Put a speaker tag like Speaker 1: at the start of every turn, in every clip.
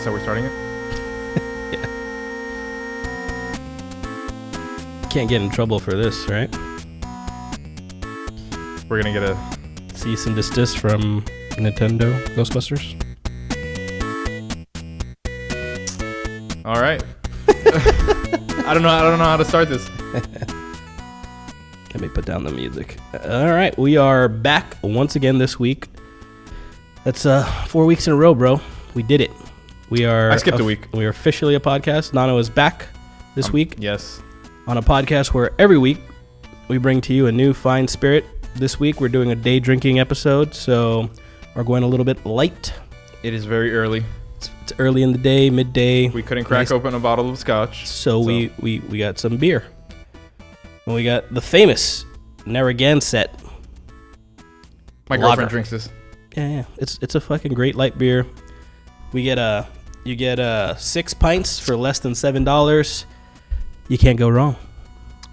Speaker 1: So we're starting it?
Speaker 2: Yeah. Can't get in trouble for this, right?
Speaker 1: We're going to get a
Speaker 2: cease and desist from Nintendo Ghostbusters.
Speaker 1: All right. I don't know how to start this.
Speaker 2: Let me put down the music. All right, we are back once again this week. That's 4 weeks in a row, bro. We did it.
Speaker 1: I skipped a week.
Speaker 2: We are officially a podcast. Nano is back this week.
Speaker 1: Yes.
Speaker 2: On a podcast where every week we bring to you a new fine spirit. This week we're doing a day drinking episode, so we're going a little bit light.
Speaker 1: It is very early.
Speaker 2: It's early in the day, midday.
Speaker 1: We couldn't crack open a bottle of scotch.
Speaker 2: So we got some beer. And we got the famous Narragansett
Speaker 1: My
Speaker 2: Lager.
Speaker 1: girlfriend drinks this.
Speaker 2: Yeah. It's a fucking great light beer. You get 6 pints for less than $7. You can't go wrong.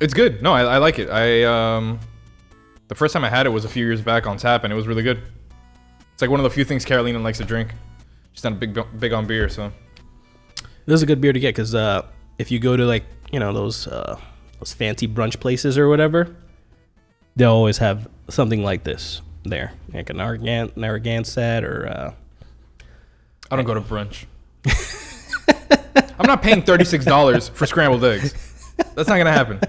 Speaker 1: It's good. No, I like it. The first time I had it was a few years back on tap, and it was really good. It's like one of the few things Carolina likes to drink. She's not big on beer, so.
Speaker 2: This is a good beer to get because if you go to those fancy brunch places or whatever, they'll always have something like this there, like a Narragansett or.
Speaker 1: I don't go to brunch. I'm not paying $36 for scrambled eggs. That's not gonna happen.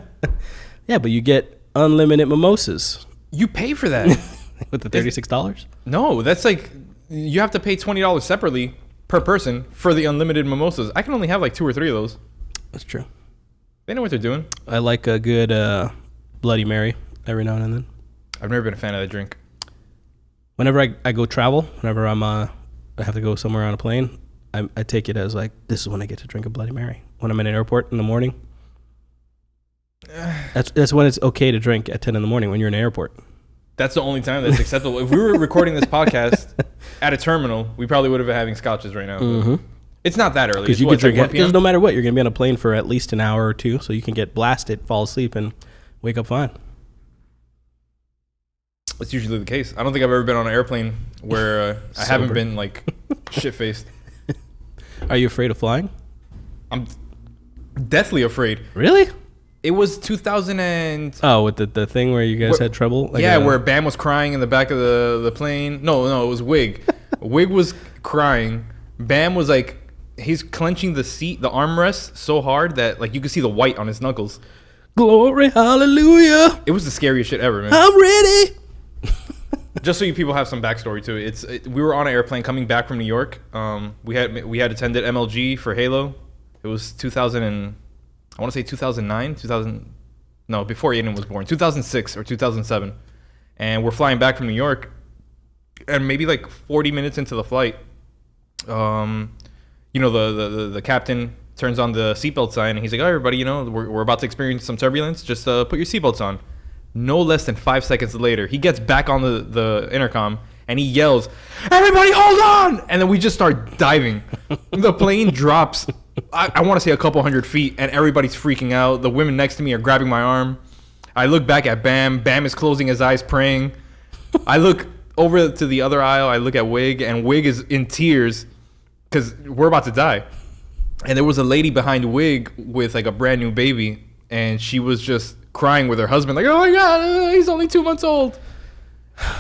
Speaker 2: Yeah, but you get unlimited mimosas.
Speaker 1: You pay for that
Speaker 2: with the $36?
Speaker 1: No, that's like you have to pay $20 separately per person for the unlimited mimosas. I can only have like 2 or 3 of those.
Speaker 2: That's true.
Speaker 1: They know what they're doing.
Speaker 2: I like a good Bloody Mary every now and then.
Speaker 1: I've never been a fan of that drink.
Speaker 2: Whenever I go travel, whenever I have to go somewhere on a plane, I take it as like, this is when I get to drink a Bloody Mary. When I'm in an airport in the morning. That's when it's okay to drink at 10 in the morning when you're in an airport. That's
Speaker 1: the only time that's acceptable. If we were recording this podcast at a terminal, we probably would have been having scotches right now.
Speaker 2: Mm-hmm.
Speaker 1: It's not that early.
Speaker 2: Because you could drink it. Because no matter what, you're going to be on a plane for at least an hour or two, so you can get blasted, fall asleep, and wake up fine.
Speaker 1: That's usually the case. I don't think I've ever been on an airplane where I haven't been like shit-faced.
Speaker 2: Are you afraid of flying?
Speaker 1: I'm deathly afraid.
Speaker 2: Really?
Speaker 1: It was 2000 and...
Speaker 2: Oh, with the thing where you guys had trouble?
Speaker 1: Like where Bam was crying in the back of the plane. No, it was Wig. Wig was crying. Bam was like... He's clenching the seat, the armrest so hard that like you could see the white on his knuckles. Glory, hallelujah. It was the scariest shit ever, man.
Speaker 2: I'm ready.
Speaker 1: Just so you people have some backstory to it, we were on an airplane coming back from New York. We had attended MLG for Halo. It was 2000 and I want to say 2009, before Aiden was born, 2006 or 2007, and we're flying back from New York, and maybe like 40 minutes into the flight, the captain turns on the seatbelt sign, and he's like, "Oh, everybody, we're about to experience some turbulence. Just put your seatbelts on." No less than 5 seconds later, he gets back on the intercom and he yells, "Everybody hold on!" And then we just start diving. The plane drops, I want to say a couple 100 feet, and everybody's freaking out. The women next to me are grabbing my arm. I look back at Bam. Bam is closing his eyes, praying. I look over to the other aisle. I look at Wig, and Wig is in tears because we're about to die. And there was a lady behind Wig with like a brand new baby, and she was just crying with her husband, like, "Oh my God, he's only 2 months old."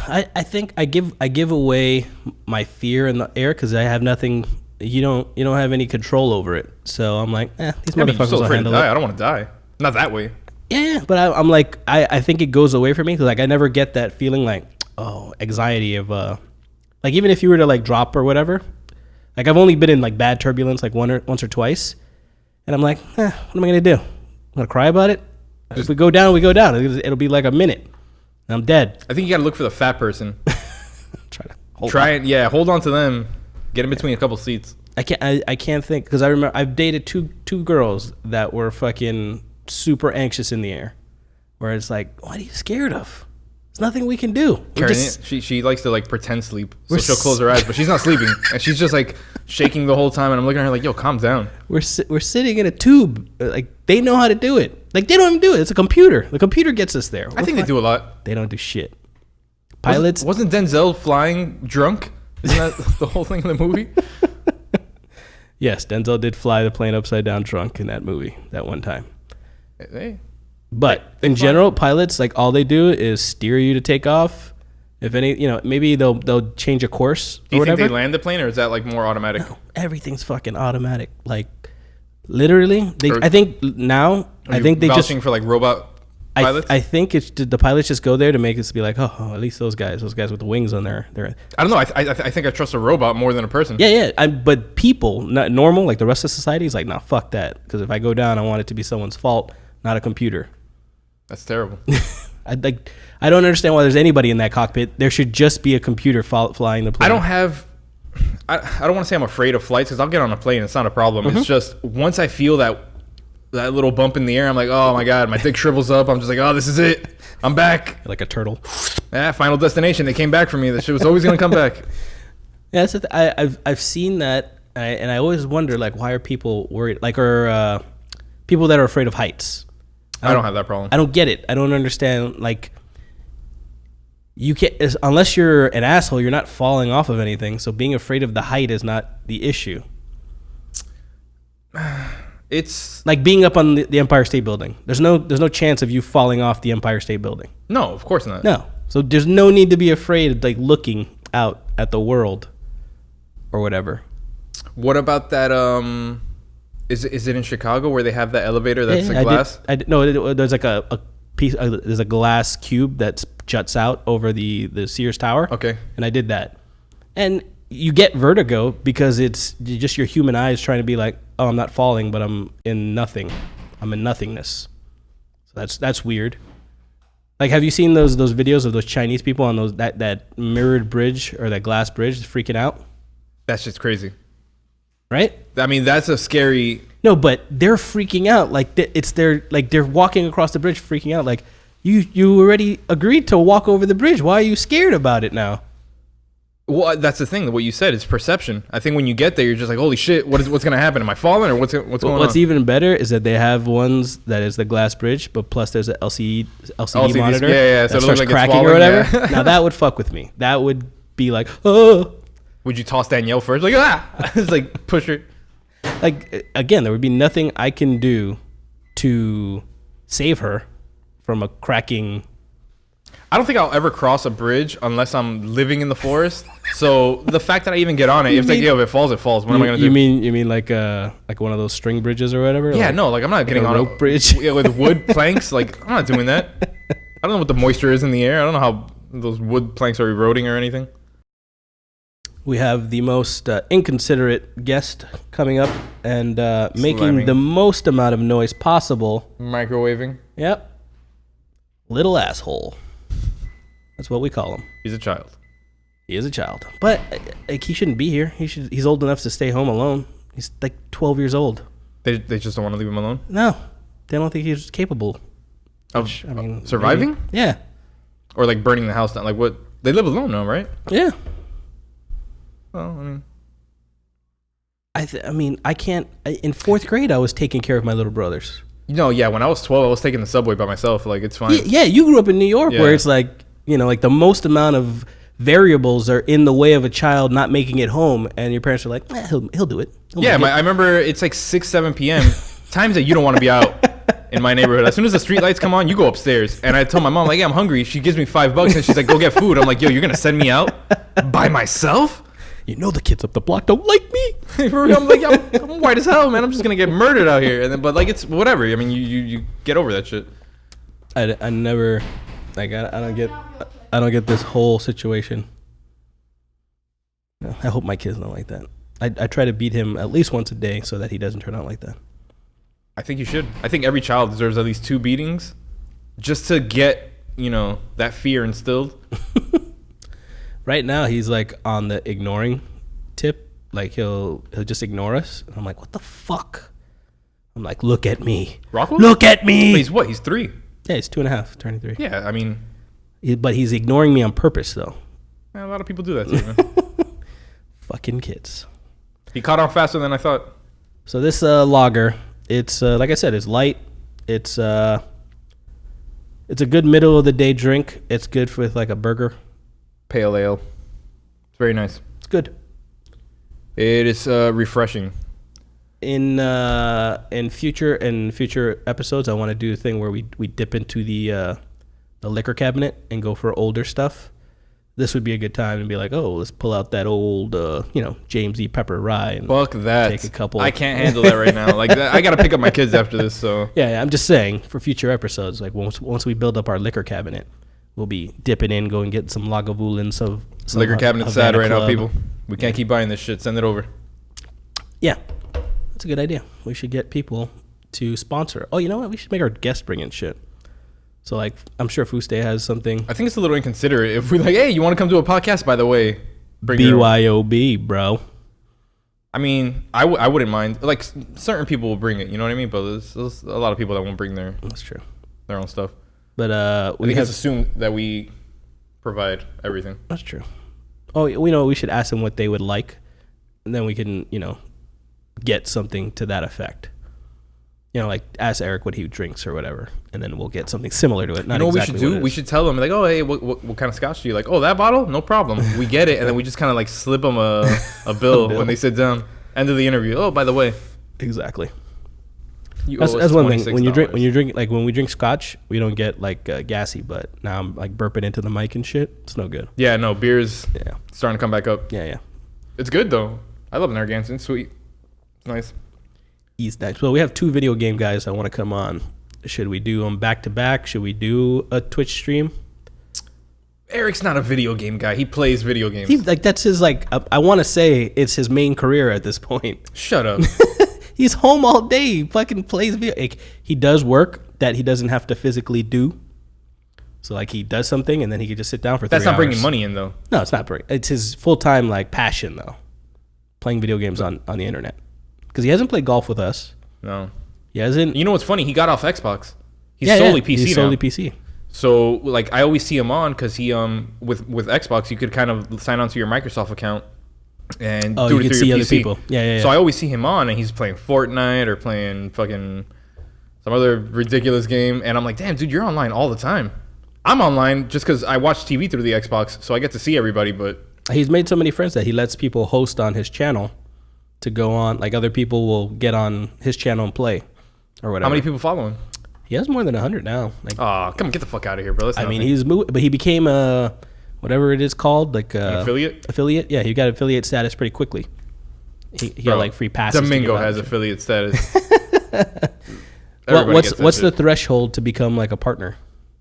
Speaker 2: I think I give away my fear in the air because I have nothing. You don't have any control over it. So I'm like, these motherfuckers will handle it.
Speaker 1: I don't want to die. Not that way.
Speaker 2: Yeah, but I'm like, I think it goes away from me because like I never get that feeling like anxiety of like even if you were to like drop or whatever. Like I've only been in like bad turbulence like once or twice, and I'm like, what am I gonna do? I'm gonna cry about it. If we go down, we go down. It'll be like a minute, and I'm dead.
Speaker 1: I think you gotta look for the fat person. Hold on to them. Get in between a couple seats.
Speaker 2: I can't think because I remember I've dated two girls that were fucking super anxious in the air, where it's like, what are you scared of? There's nothing we can do.
Speaker 1: She likes to like pretend sleep, so she'll close her eyes, but she's not sleeping, and she's just like shaking the whole time. And I'm looking at her like, "Yo, calm down."
Speaker 2: We're sitting in a tube. Like they know how to do it. Like they don't even do it. It's a computer. The computer gets us there.
Speaker 1: I think they do a lot.
Speaker 2: They don't do shit. Pilots.
Speaker 1: Wasn't Denzel flying drunk? Isn't that the whole thing in the movie?
Speaker 2: Yes, Denzel did fly the plane upside down drunk in that movie that one time.
Speaker 1: Hey,
Speaker 2: But in general, pilots, like, all they do is steer you to take off. If any, maybe they'll change a course.
Speaker 1: do you think they land the plane, or is that like more automatic?
Speaker 2: No, everything's fucking automatic. Like, literally,
Speaker 1: Or-
Speaker 2: I think now, I think they just
Speaker 1: vouching for like robot pilots.
Speaker 2: I think it's the pilots just go there to make us be like, oh, at least those guys with the wings on there.
Speaker 1: I don't know. I think I trust a robot more than a person.
Speaker 2: Yeah. But people, not normal, like the rest of society, is like, nah, fuck that. Because if I go down, I want it to be someone's fault, not a computer.
Speaker 1: That's terrible.
Speaker 2: I don't understand why there's anybody in that cockpit. There should just be a computer flying the plane.
Speaker 1: I don't want to say I'm afraid of flights, because I'll get on a plane. It's not a problem. It's just once I feel that little bump in the air, I'm like, oh my God, my dick shrivels up. I'm just like, oh, this is it. I'm back.
Speaker 2: Like a turtle.
Speaker 1: Final destination. They came back for me. That shit was always going to come back.
Speaker 2: Yeah, I've seen that, and I always wonder, like, why are people worried? Like, or people that are afraid of heights.
Speaker 1: I don't have that problem.
Speaker 2: I don't get it. I don't understand. Like, you can't, unless you're an asshole, you're not falling off of anything. So being afraid of the height is not the issue.
Speaker 1: It's
Speaker 2: like being up on the Empire State Building. There's no chance of you falling off the Empire State Building.
Speaker 1: no, of course not.
Speaker 2: No. So there's no need to be afraid of, like, looking out at the world or whatever.
Speaker 1: What about that? Is it in Chicago where they have that elevator that's a glass?
Speaker 2: No, there's like a piece. There's a glass cube that juts out over the Sears Tower.
Speaker 1: Okay.
Speaker 2: And I did that, and you get vertigo because it's just your human eyes trying to be like, oh, I'm not falling, but I'm in nothing. I'm in nothingness. So that's weird. Like, have you seen those videos of those Chinese people on that mirrored bridge or that glass bridge freaking out?
Speaker 1: That's just crazy.
Speaker 2: Right?
Speaker 1: I mean, that's a scary.
Speaker 2: No, but they're freaking out. Like, they're walking across the bridge freaking out. Like, you already agreed to walk over the bridge. Why are you scared about it now?
Speaker 1: Well, that's the thing. What you said is perception. I think when you get there, you're just like, holy shit, what's going to happen? Am I falling, or what's going on?
Speaker 2: What's even better is that they have ones that is the glass bridge, but plus there's an LCD monitor.
Speaker 1: Yeah.
Speaker 2: So it looks like cracking or whatever. Yeah. Now that would fuck with me. That would be like, oh.
Speaker 1: Would you toss Danielle first? Like, ah! It's like, push her.
Speaker 2: Like, again, there would be nothing I can do to save her from a cracking.
Speaker 1: I don't think I'll ever cross a bridge unless I'm living in the forest. So the fact that I even get on it, if it falls, it falls. What am I gonna do?
Speaker 2: You mean like one of those string bridges or whatever?
Speaker 1: Yeah,
Speaker 2: like,
Speaker 1: no, like I'm not getting on a
Speaker 2: rope bridge
Speaker 1: with wood planks. Like, I'm not doing that. I don't know what the moisture is in the air. I don't know how those wood planks are eroding or anything.
Speaker 2: We have the most inconsiderate guest coming up and making
Speaker 1: Slamming.
Speaker 2: the most amount of noise possible.
Speaker 1: Microwaving.
Speaker 2: Yep. Little asshole. That's what we call him.
Speaker 1: He's a child.
Speaker 2: He is a child. But like, he shouldn't be here. He's old enough to stay home alone. He's like 12 years old.
Speaker 1: They just don't want to leave him alone?
Speaker 2: No. They don't think he's capable
Speaker 1: Of surviving?
Speaker 2: Maybe. Yeah.
Speaker 1: Or like burning the house down? Like what? They live alone now, right?
Speaker 2: Yeah.
Speaker 1: Well, I mean,
Speaker 2: I can't. In fourth grade, I was taking care of my little brothers.
Speaker 1: Yeah. When I was 12, I was taking the subway by myself. Like, it's fine.
Speaker 2: Yeah, you grew up in New York, where it's like, like the most amount of variables are in the way of a child not making it home, and your parents are like, he'll do it.
Speaker 1: I remember it's like 6, 7 p.m. times that you don't want to be out in my neighborhood. As soon as the street lights come on, you go upstairs. And I told my mom, like, yeah, I'm hungry. She gives me $5 and she's like, go get food. I'm like, yo, you're gonna send me out by myself?
Speaker 2: You know the kids up the block don't like me.
Speaker 1: I'm like, I'm white as hell, man. I'm just gonna get murdered out here. And then, but like, it's whatever. I mean, you get over that shit.
Speaker 2: I never, like, I don't get this whole situation. I hope my kids don't like that. I try to beat him at least once a day so that he doesn't turn out like that.
Speaker 1: I think you should. I think every child deserves at least 2 beatings just to get, that fear instilled.
Speaker 2: Right now, he's like on the ignoring tip. Like, he'll just ignore us. And I'm like, what the fuck? I'm like, look at me.
Speaker 1: Rockwell?
Speaker 2: Look at me.
Speaker 1: But he's what? He's 3.
Speaker 2: Yeah, he's 2.5, turning 3.
Speaker 1: Yeah, I mean.
Speaker 2: But he's ignoring me on purpose, though.
Speaker 1: A lot of people do that too, man.
Speaker 2: Fucking kids.
Speaker 1: He caught on faster than I thought.
Speaker 2: So this lager, it's like I said, it's light. It's a good middle of the day drink. It's good with like a burger.
Speaker 1: Pale ale. It's very nice.
Speaker 2: It's good.
Speaker 1: It is refreshing.
Speaker 2: in future episodes, I want to do a thing where we dip into the liquor cabinet and go for older stuff. This would be a good time to be like, oh, let's pull out that old, James E. Pepper rye. And
Speaker 1: fuck that.
Speaker 2: Take a couple.
Speaker 1: I can't handle that right now. Like, I got to pick up my kids after this, so.
Speaker 2: Yeah, I'm just saying, for future episodes, like, once we build up our liquor cabinet, we'll be dipping in, go and get some Lagavulins of some
Speaker 1: liquor cabinet's sad
Speaker 2: Havana
Speaker 1: right now,
Speaker 2: Club.
Speaker 1: people. We can't keep buying this shit. Send it over.
Speaker 2: Yeah, that's a good idea. We should get people to sponsor. Oh, you know what? We should make our guests bring in shit. So, like, I'm sure Fuste has something.
Speaker 1: I think it's a little inconsiderate if we're like, hey, you want to come to a podcast, by the way? Bring your own.
Speaker 2: BYOB, bro.
Speaker 1: I mean, I wouldn't mind. Like, certain people will bring it, you know what I mean? But there's a lot of people that won't bring
Speaker 2: That's true.
Speaker 1: their own stuff.
Speaker 2: But
Speaker 1: I think it's assumed that we provide everything.
Speaker 2: That's true. Oh, we should ask them what they would like, and then we can, get something to that effect. Like ask Eric what he drinks or whatever, and then we'll get something similar to it. Not
Speaker 1: you know what
Speaker 2: exactly
Speaker 1: we should do? We should tell them, like, oh, hey, what kind of scotch do you like? Oh, that bottle? No problem. We get it, and then we just kind of like slip them a bill when they sit down. End of the interview. Oh, by the way.
Speaker 2: Exactly.
Speaker 1: That's
Speaker 2: one thing. When you drink, like when we drink scotch, we don't get like gassy, but now I'm like burping into the mic and shit. It's no good.
Speaker 1: Yeah, no, beer's starting to come back up.
Speaker 2: Yeah.
Speaker 1: It's good, though. I love Narragansett. It's sweet. It's nice.
Speaker 2: East nice. Well, we have 2 video game guys that want to come on. Should we do them back to back? Should we do a Twitch stream?
Speaker 1: Eric's not a video game guy. He plays video games.
Speaker 2: That's his I want to say it's his main career at this point.
Speaker 1: Shut up.
Speaker 2: He's home all day. He fucking plays video. Like, he does work that he doesn't have to physically do. So like he does something and then he could just sit down for 3 hours.
Speaker 1: That's not bringing money in though.
Speaker 2: No, it's not. It's his full-time like passion though. Playing video games on the internet. Because he hasn't played golf with us.
Speaker 1: No.
Speaker 2: He hasn't.
Speaker 1: You know what's funny? He got off Xbox. He's solely PC
Speaker 2: He's solely PC.
Speaker 1: So like I always see him on because he with Xbox you could kind of sign on to your Microsoft account and do
Speaker 2: you
Speaker 1: it
Speaker 2: can
Speaker 1: through
Speaker 2: see
Speaker 1: your
Speaker 2: other
Speaker 1: PC.
Speaker 2: people. Yeah.
Speaker 1: So I always see him on and he's playing Fortnite or playing fucking some other ridiculous game and I'm like, damn, dude, you're online all the time. I'm online just because I watch TV through the Xbox, so I get to see everybody. But
Speaker 2: he's made so many friends that he lets people host on his channel to go on. Like other people will get on his channel and play or whatever.
Speaker 1: How many people follow him?
Speaker 2: He has more than 100 now. Like,
Speaker 1: come on, get the fuck out of here, bro.
Speaker 2: I mean, he's moved, but he became a whatever it is called, like
Speaker 1: an affiliate.
Speaker 2: Affiliate, yeah. He got affiliate status pretty quickly. He got like free passes.
Speaker 1: Domingo has affiliate status.
Speaker 2: What's the threshold to become like a partner?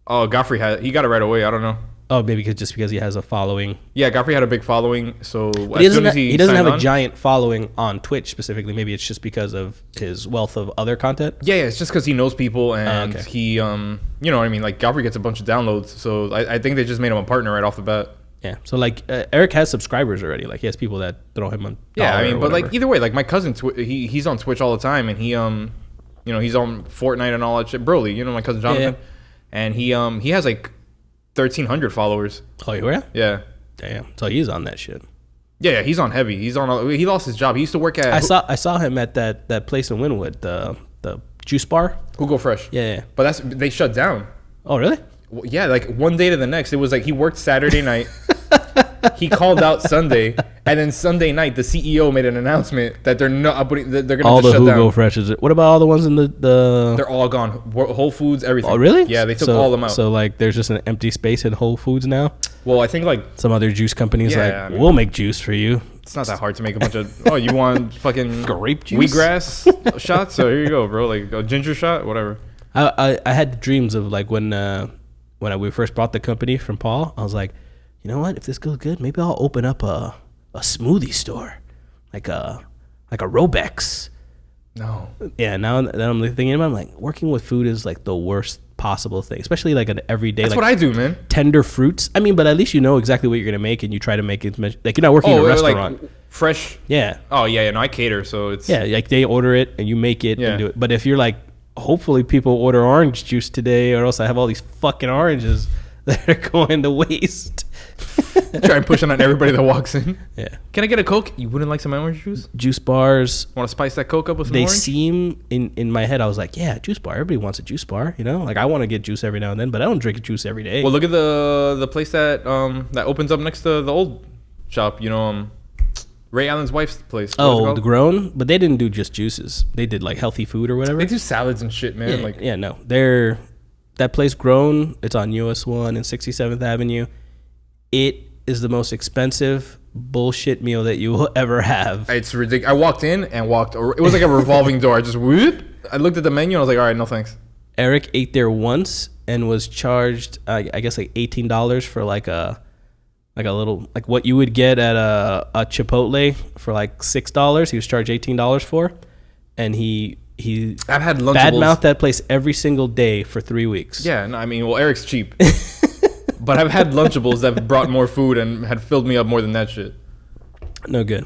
Speaker 1: Oh, Godfrey he got it right away. I don't know.
Speaker 2: Oh, maybe just because he has a following.
Speaker 1: Yeah, Godfrey had a big following, so
Speaker 2: but he doesn't have a giant following on Twitch specifically. Maybe it's just because of his wealth of other content.
Speaker 1: Yeah, it's just because he knows people and he, you know what I mean? Like Godfrey gets a bunch of downloads, so I think they just made him a partner right off the bat.
Speaker 2: Yeah, so like Eric has subscribers already. Like he has people that throw him on.
Speaker 1: Yeah, I mean, but like either way, like my cousin, he's on Twitch all the time, and he, he's on Fortnite and all that shit. Broly, my cousin Jonathan, and he has like 1,300 followers.
Speaker 2: Oh, yeah?
Speaker 1: Yeah.
Speaker 2: Damn. So he's on that shit.
Speaker 1: Yeah, he's on heavy. He lost his job. He used to work at.
Speaker 2: I saw him at that place in Wynwood, the juice bar.
Speaker 1: Hugo Fresh.
Speaker 2: Yeah.
Speaker 1: But they shut down.
Speaker 2: Oh, really?
Speaker 1: Well, yeah, like one day to the next. It was like he worked Saturday night. He called out Sunday, and then Sunday night the CEO made an announcement that they're not putting. They're going to
Speaker 2: all
Speaker 1: just
Speaker 2: the
Speaker 1: shut
Speaker 2: Hugo
Speaker 1: down.
Speaker 2: Freshes. What about all the ones in the?
Speaker 1: They're all gone. Whole Foods, everything.
Speaker 2: Oh, really?
Speaker 1: Yeah, they took all of them out.
Speaker 2: So like, there's just an empty space in Whole Foods now.
Speaker 1: Well, I think like
Speaker 2: some other juice companies we'll make juice for you.
Speaker 1: It's not that hard to make a bunch of. Oh, you want fucking
Speaker 2: grape juice,
Speaker 1: wheatgrass shots? So here you go, bro. Like a ginger shot, whatever.
Speaker 2: I had dreams of like when we first bought the company from Paul. I was like, you know what? If this goes good, maybe I'll open up a smoothie store, like a Robex.
Speaker 1: No.
Speaker 2: Yeah. Now that I'm thinking about it, I'm like, working with food is like the worst possible thing, especially like an everyday.
Speaker 1: That's
Speaker 2: like,
Speaker 1: what I do, man.
Speaker 2: Tender fruits. I mean, but at least you know exactly what you're gonna make, and you try to make it. Like you're not working in a restaurant.
Speaker 1: Like fresh.
Speaker 2: Yeah.
Speaker 1: Oh yeah. No, I cater, so it's.
Speaker 2: Yeah, like they order it and you make it and do it. But if you're like, hopefully people order orange juice today, or else I have all these fucking oranges that are going to waste.
Speaker 1: Try and push it on everybody that walks in.
Speaker 2: Yeah.
Speaker 1: Can I get a Coke? You wouldn't like some orange juice?
Speaker 2: Juice bars.
Speaker 1: Want to spice that Coke up with some
Speaker 2: orange?
Speaker 1: They
Speaker 2: seem, in my head, I was like, yeah, juice bar. Everybody wants a juice bar, Like, I want to get juice every now and then, but I don't drink juice every day.
Speaker 1: Well, look at the place that opens up next to the old shop, Ray Allen's wife's place. What was it
Speaker 2: Oh,
Speaker 1: called?
Speaker 2: the Grown, but they didn't do just juices. They did like healthy food or whatever.
Speaker 1: They do salads and shit, man.
Speaker 2: Yeah,
Speaker 1: Like,
Speaker 2: yeah, no, they're that place Grown. It's on US 1 and 67th Avenue. It is the most expensive bullshit meal that you will ever have.
Speaker 1: it's ridiculous. I walked in and walked. It was like a revolving door. I just whoop. I looked at the menu and I was like, all right, no thanks.
Speaker 2: Eric ate there once and was charged, I guess, like $18 for like a little, like what you would get at a Chipotle for like $6. He was charged $18 for, and he
Speaker 1: I've had Lunchables.
Speaker 2: badmouthed that place every single day for 3 weeks.
Speaker 1: Yeah, no, I mean, well, Eric's cheap. But I've had Lunchables that brought more food and had filled me up more than that shit.
Speaker 2: No good.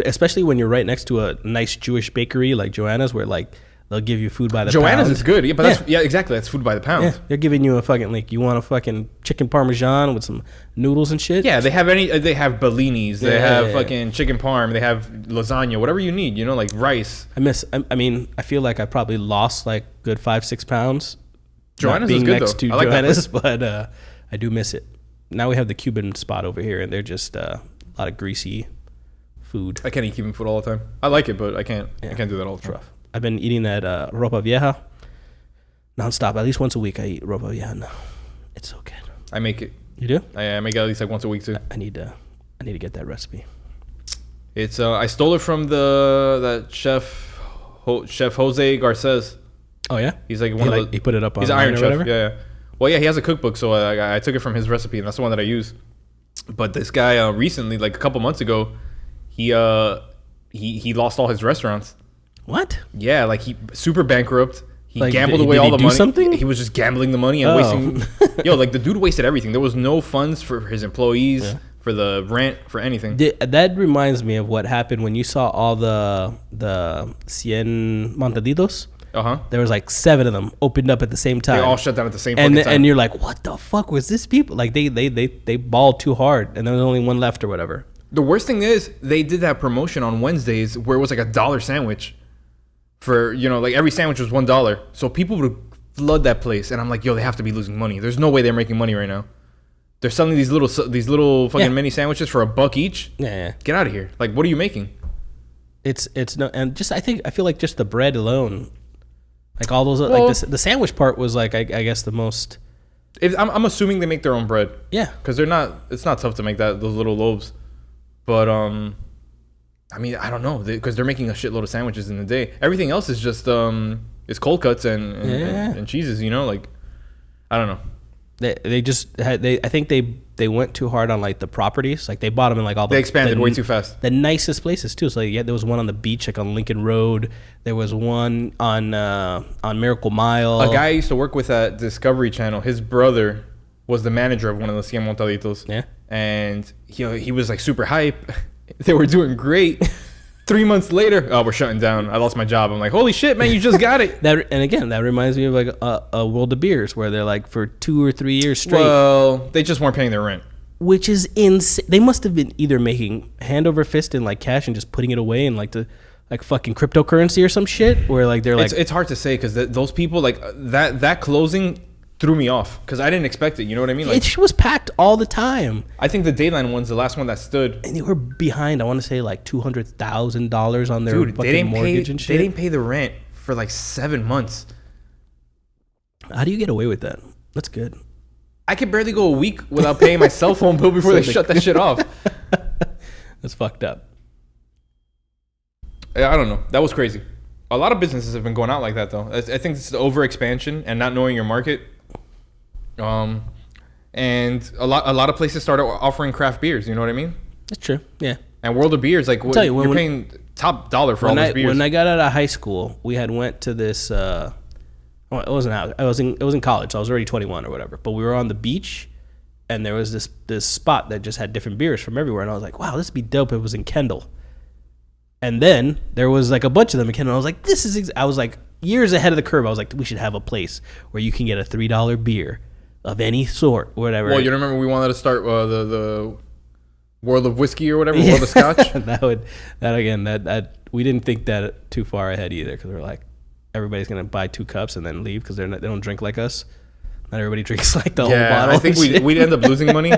Speaker 2: Especially when you're right next to a nice Jewish bakery like Joanna's, where like they'll give you food by the
Speaker 1: Joanna's
Speaker 2: pound.
Speaker 1: is good. Yeah, but that's exactly. That's food by the pound.
Speaker 2: Yeah, they're giving you a fucking, like, you want a fucking chicken parmesan with some noodles and shit.
Speaker 1: Yeah, they have bellinis, they have
Speaker 2: Yeah.
Speaker 1: fucking chicken parm, they have lasagna, whatever you need, like rice.
Speaker 2: I mean, I feel like I probably lost like good 5-6 pounds.
Speaker 1: Joanna's
Speaker 2: not
Speaker 1: is
Speaker 2: being
Speaker 1: good,
Speaker 2: next
Speaker 1: though.
Speaker 2: to
Speaker 1: I like that
Speaker 2: Joanna's, but I do miss it. Now we have the Cuban spot over here, and they're just a lot of greasy food.
Speaker 1: I can't eat Cuban food all the time. I like it, but I can't do that all the time.
Speaker 2: Rough. I've been eating that ropa vieja nonstop. At least once a week I eat ropa vieja. No, it's so good.
Speaker 1: I make it.
Speaker 2: You do?
Speaker 1: I make it at least like once a week too.
Speaker 2: I need to get that recipe.
Speaker 1: It's I stole it from that chef Jose Garces.
Speaker 2: Oh yeah,
Speaker 1: He's like one of the.
Speaker 2: He put it up on.
Speaker 1: He's an Iron
Speaker 2: or
Speaker 1: Chef.
Speaker 2: whatever?
Speaker 1: Yeah. Well, yeah, he has a cookbook, so I took it from his recipe, and that's the one that I use. But this guy recently, like a couple months ago, he lost all his restaurants.
Speaker 2: What?
Speaker 1: Yeah, like he super bankrupt. He
Speaker 2: Like,
Speaker 1: gambled
Speaker 2: did
Speaker 1: away
Speaker 2: he
Speaker 1: all the
Speaker 2: do
Speaker 1: money.
Speaker 2: something?
Speaker 1: He was just gambling the money and wasting. Yo, like the dude wasted everything. There was no funds for his employees, for the rent, for anything.
Speaker 2: That reminds me of what happened when you saw all the Cien Montaditos. There was like 7 of them opened up at the same time.
Speaker 1: They all shut down at the same
Speaker 2: and
Speaker 1: fucking time.
Speaker 2: and you're like, what the fuck was this people? Like they balled too hard, and there was only one left or whatever.
Speaker 1: The worst thing is they did that promotion on Wednesdays where it was like $1 sandwich. For like every sandwich was $1, so people would flood that place, and I'm like, yo, they have to be losing money. There's no way they're making money right now. They're selling these little fucking mini sandwiches for $1 each.
Speaker 2: Yeah.
Speaker 1: Get out of here! Like, what are you making?
Speaker 2: It's no, and just I feel like just the bread alone, like all those like the sandwich part was like I guess the most.
Speaker 1: I'm assuming they make their own bread.
Speaker 2: Yeah,
Speaker 1: because they're not. It's not tough to make those little loaves, but I mean, I don't know, because they're making a shitload of sandwiches in a day. Everything else is just it's cold cuts and cheeses. Like, I don't know.
Speaker 2: They just had I think they went too hard on like the properties. Like they bought them in like all the.
Speaker 1: They expanded way too fast.
Speaker 2: The nicest places too. So there was one on the beach, like on Lincoln Road. There was one on Miracle Mile.
Speaker 1: A guy I used to work with at Discovery Channel, his brother was the manager of one of the Cien Montaditos.
Speaker 2: Yeah.
Speaker 1: And he was like super hype. They were doing great. 3 months later, we're shutting down. I lost my job. I'm like, holy shit, man, you just got it.
Speaker 2: And again, that reminds me of like a World of Beers, where they're like for 2 or 3 years straight.
Speaker 1: Well, they just weren't paying their rent.
Speaker 2: Which is insane. They must have been either making hand over fist in like cash and just putting it away in like fucking cryptocurrency or some shit, where like they're like.
Speaker 1: It's hard to say because those people like that closing threw me off because I didn't expect it. You know what I mean? Like,
Speaker 2: it was packed all the time.
Speaker 1: I think the Dayline one's the last one that stood.
Speaker 2: And they were behind, I want to say, like $200,000 on their fucking mortgage and shit.
Speaker 1: They didn't pay the rent for like 7 months.
Speaker 2: How do you get away with that? That's good.
Speaker 1: I could barely go a week without paying my cell phone bill before they shut that shit off.
Speaker 2: That's fucked up.
Speaker 1: I don't know. That was crazy. A lot of businesses have been going out like that, though. I think it's the over expansion and not knowing your market. And a lot of places started offering craft beers. You know what I mean?
Speaker 2: That's true. Yeah.
Speaker 1: And World of Beers, like you're paying top dollar for all those beers.
Speaker 2: When I got out of high school, we had went to this. It wasn't out. It was in college. So I was already 21 or whatever. But we were on the beach, and there was this spot that just had different beers from everywhere. And I was like, wow, this would be dope. It was in Kendall. And then there was like a bunch of them in Kendall. I was like, this is. I was like years ahead of the curve. I was like, we should have a place where you can get a $3 beer of any sort, whatever.
Speaker 1: Well, you remember we wanted to start the World of Whiskey or whatever, World of Scotch.
Speaker 2: that we didn't think that too far ahead either, because we're like, everybody's gonna buy 2 cups and then leave because they don't drink like us. Not everybody drinks like the whole
Speaker 1: Yeah,
Speaker 2: bottle.
Speaker 1: I think we'd end up losing money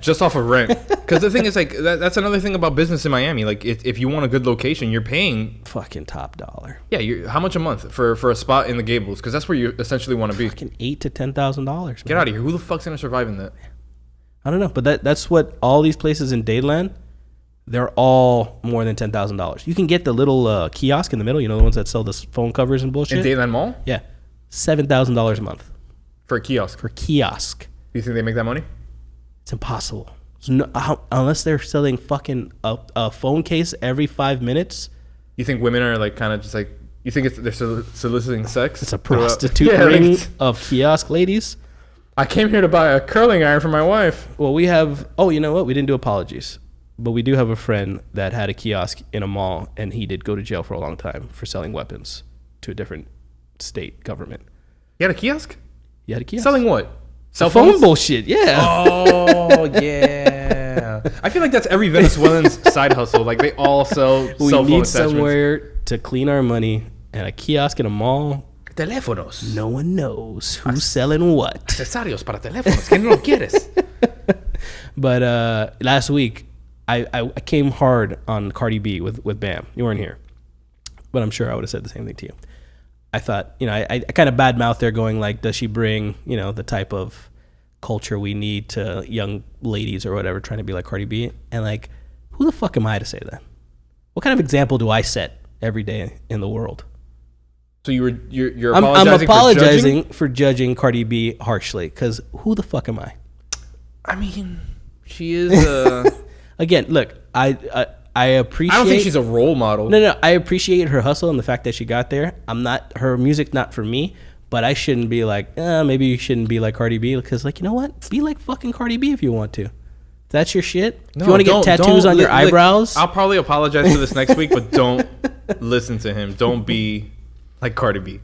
Speaker 1: just off of rent. Because the thing is, like, that's another thing about business in Miami. Like, if you want a good location, you're paying
Speaker 2: fucking top dollar.
Speaker 1: Yeah, how much a month for a spot in the Gables? Because that's where you essentially want to be.
Speaker 2: Fucking $8,000 to $10,000.
Speaker 1: Get out of here! Who the fuck's gonna survive in that?
Speaker 2: I don't know, but that's what all these places in Dadeland. They're all more than $10,000. You can get the little kiosk in the middle. You know, the ones that sell the phone covers and bullshit.
Speaker 1: In Dadeland Mall?
Speaker 2: Yeah, $7,000 a month
Speaker 1: for a kiosk.
Speaker 2: for kiosk.
Speaker 1: Do you think they make that money?
Speaker 2: It's impossible. So unless they're selling fucking a phone case every 5 minutes.
Speaker 1: You think women are like kind of just like you think they're soliciting sex?
Speaker 2: It's a prostitute ring of kiosk ladies.
Speaker 1: I came here to buy a curling iron for my wife.
Speaker 2: Well, we have. Oh, you know what? We didn't do apologies, but we do have a friend that had a kiosk in a mall, and he did go to jail for a long time for selling weapons to a different state government.
Speaker 1: You had a kiosk?
Speaker 2: You had a kiosk
Speaker 1: selling what?
Speaker 2: Cell phone bullshit. Yeah.
Speaker 1: Oh yeah. I feel like that's every Venezuelan's side hustle. Like they all sell cell phone attachments.
Speaker 2: We need somewhere to clean our money, and a kiosk in a mall.
Speaker 1: Teléfonos.
Speaker 2: No one knows who's selling what.
Speaker 1: Accesorios para teléfonos. ¿Qué no lo quieres?
Speaker 2: But last week, I came hard on Cardi B with Bam. You weren't here, but I'm sure I would have said the same thing to you. I thought, you know, I kind of badmouthed there going like, does she bring, you know, the type of culture we need to young ladies or whatever trying to be like Cardi B? And like, who the fuck am I to say that? What kind of example do I set every day in the world?
Speaker 1: So you're
Speaker 2: I'm
Speaker 1: apologizing
Speaker 2: apologizing for judging Cardi B harshly because who the fuck am I?
Speaker 1: I mean, she is.
Speaker 2: Again, look, I appreciate.
Speaker 1: I don't think she's a role model.
Speaker 2: No. I appreciate her hustle and the fact that she got there. Her music not for me, but I shouldn't be like, maybe you shouldn't be like Cardi B because, like, you know what? Be like fucking Cardi B if you want to. If that's your shit. If you want to get tattoos on your eyebrows.
Speaker 1: I'll probably apologize for this next week, but don't listen to him. Don't be like Cardi B.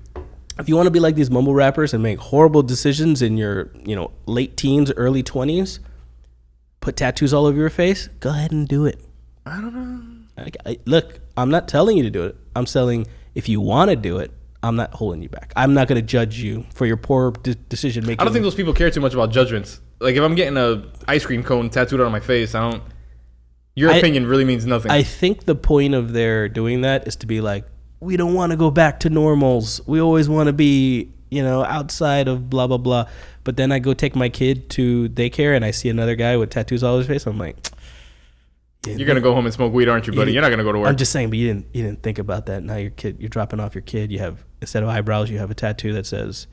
Speaker 2: If you want to be like these mumble rappers and make horrible decisions in your, you know, late teens, early 20s, put tattoos all over your face, go ahead and do it.
Speaker 1: I don't know.
Speaker 2: Look, I'm not telling you to do it. I'm saying if you want to do it, I'm not holding you back. I'm not going to judge you for your poor decision making.
Speaker 1: I don't think those people care too much about judgments. Like if I'm getting a ice cream cone tattooed on my face, your opinion really means nothing.
Speaker 2: I think the point of their doing that is to be like, we don't want to go back to normals. We always want to be, you know, outside of blah, blah, blah. But then I go take my kid to daycare and I see another guy with tattoos all over his face. I'm like,
Speaker 1: you're going to go home and smoke weed, aren't you, buddy? You're not going to go to work.
Speaker 2: I'm just saying, but you didn't think about that. Now you're dropping off your kid. You have, instead of eyebrows, you have a tattoo that says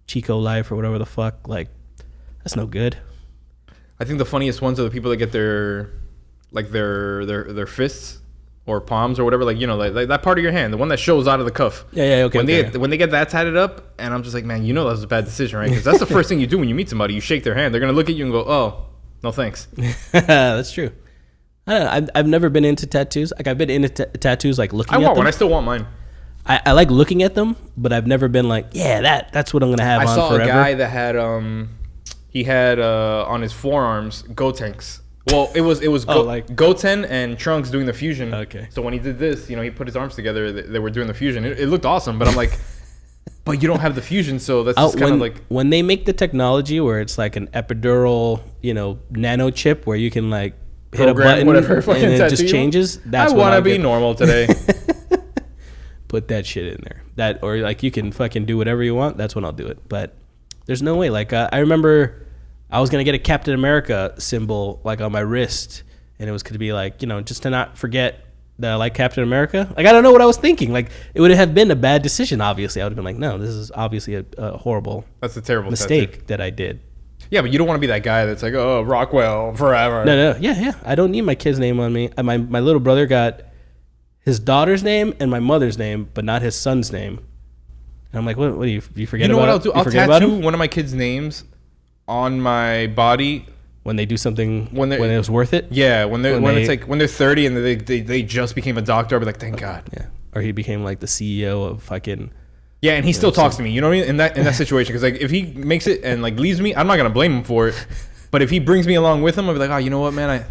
Speaker 2: Chico Life or whatever the fuck. Like, that's no good.
Speaker 1: I think the funniest ones are the people that get their fists or palms or whatever, like, you know, like that part of your hand, the one that shows out of the cuff.
Speaker 2: Yeah, okay.
Speaker 1: When they get that tatted up, and I'm just like, man, you know that was a bad decision, right? Because that's the first thing you do when you meet somebody. You shake their hand. They're going to look at you and go, oh, no thanks.
Speaker 2: That's true. I don't know. I've never been into tattoos. Like, I've been into tattoos, like looking at them.
Speaker 1: I want one. I still want mine.
Speaker 2: I like looking at them, but I've never been like, yeah, that's what I'm going to have on forever.
Speaker 1: I saw a guy that had, he had on his forearms Gotenks. Well, it was Goten and Trunks doing the fusion.
Speaker 2: Okay.
Speaker 1: So when he did this, you know, he put his arms together. They were doing the fusion. It looked awesome, but I'm like, but you don't have the fusion, so that's just kind of like
Speaker 2: when they make the technology where it's like an epidural, you know, nano chip where you can like hit a button
Speaker 1: whatever,
Speaker 2: and it just changes. That's
Speaker 1: I want to be normal today.
Speaker 2: Put that shit in there. That or like you can fucking do whatever you want. That's when I'll do it. But there's no way. Like I remember. I was going to get a Captain America symbol like on my wrist, and it was going to be like, you know, just to not forget that I like Captain America. Like, I don't know what I was thinking. Like, it would have been a bad decision, obviously. I would have been like, no, this is obviously a horrible
Speaker 1: That's a terrible
Speaker 2: mistake
Speaker 1: tattoo.
Speaker 2: that I did.
Speaker 1: Yeah, but you don't want to be that guy that's like, oh, Rockwell forever.
Speaker 2: No. Yeah. I don't need my kid's name on me. My little brother got his daughter's name and my mother's name, but not his son's name. And I'm like, what do you forget about?
Speaker 1: You know what I'll do? I'll tattoo
Speaker 2: him?
Speaker 1: One of my kids' names on my body
Speaker 2: when they do something when it was worth it.
Speaker 1: Yeah, when they're 30 and they just became a doctor, I'll be like, thank God.
Speaker 2: Yeah, or he became like the CEO of fucking.
Speaker 1: Yeah, and he still talks to me. You know what I mean? In that situation, because like if he makes it and like leaves me, I'm not gonna blame him for it. But if he brings me along with him, I'll be like, oh, you know what, man,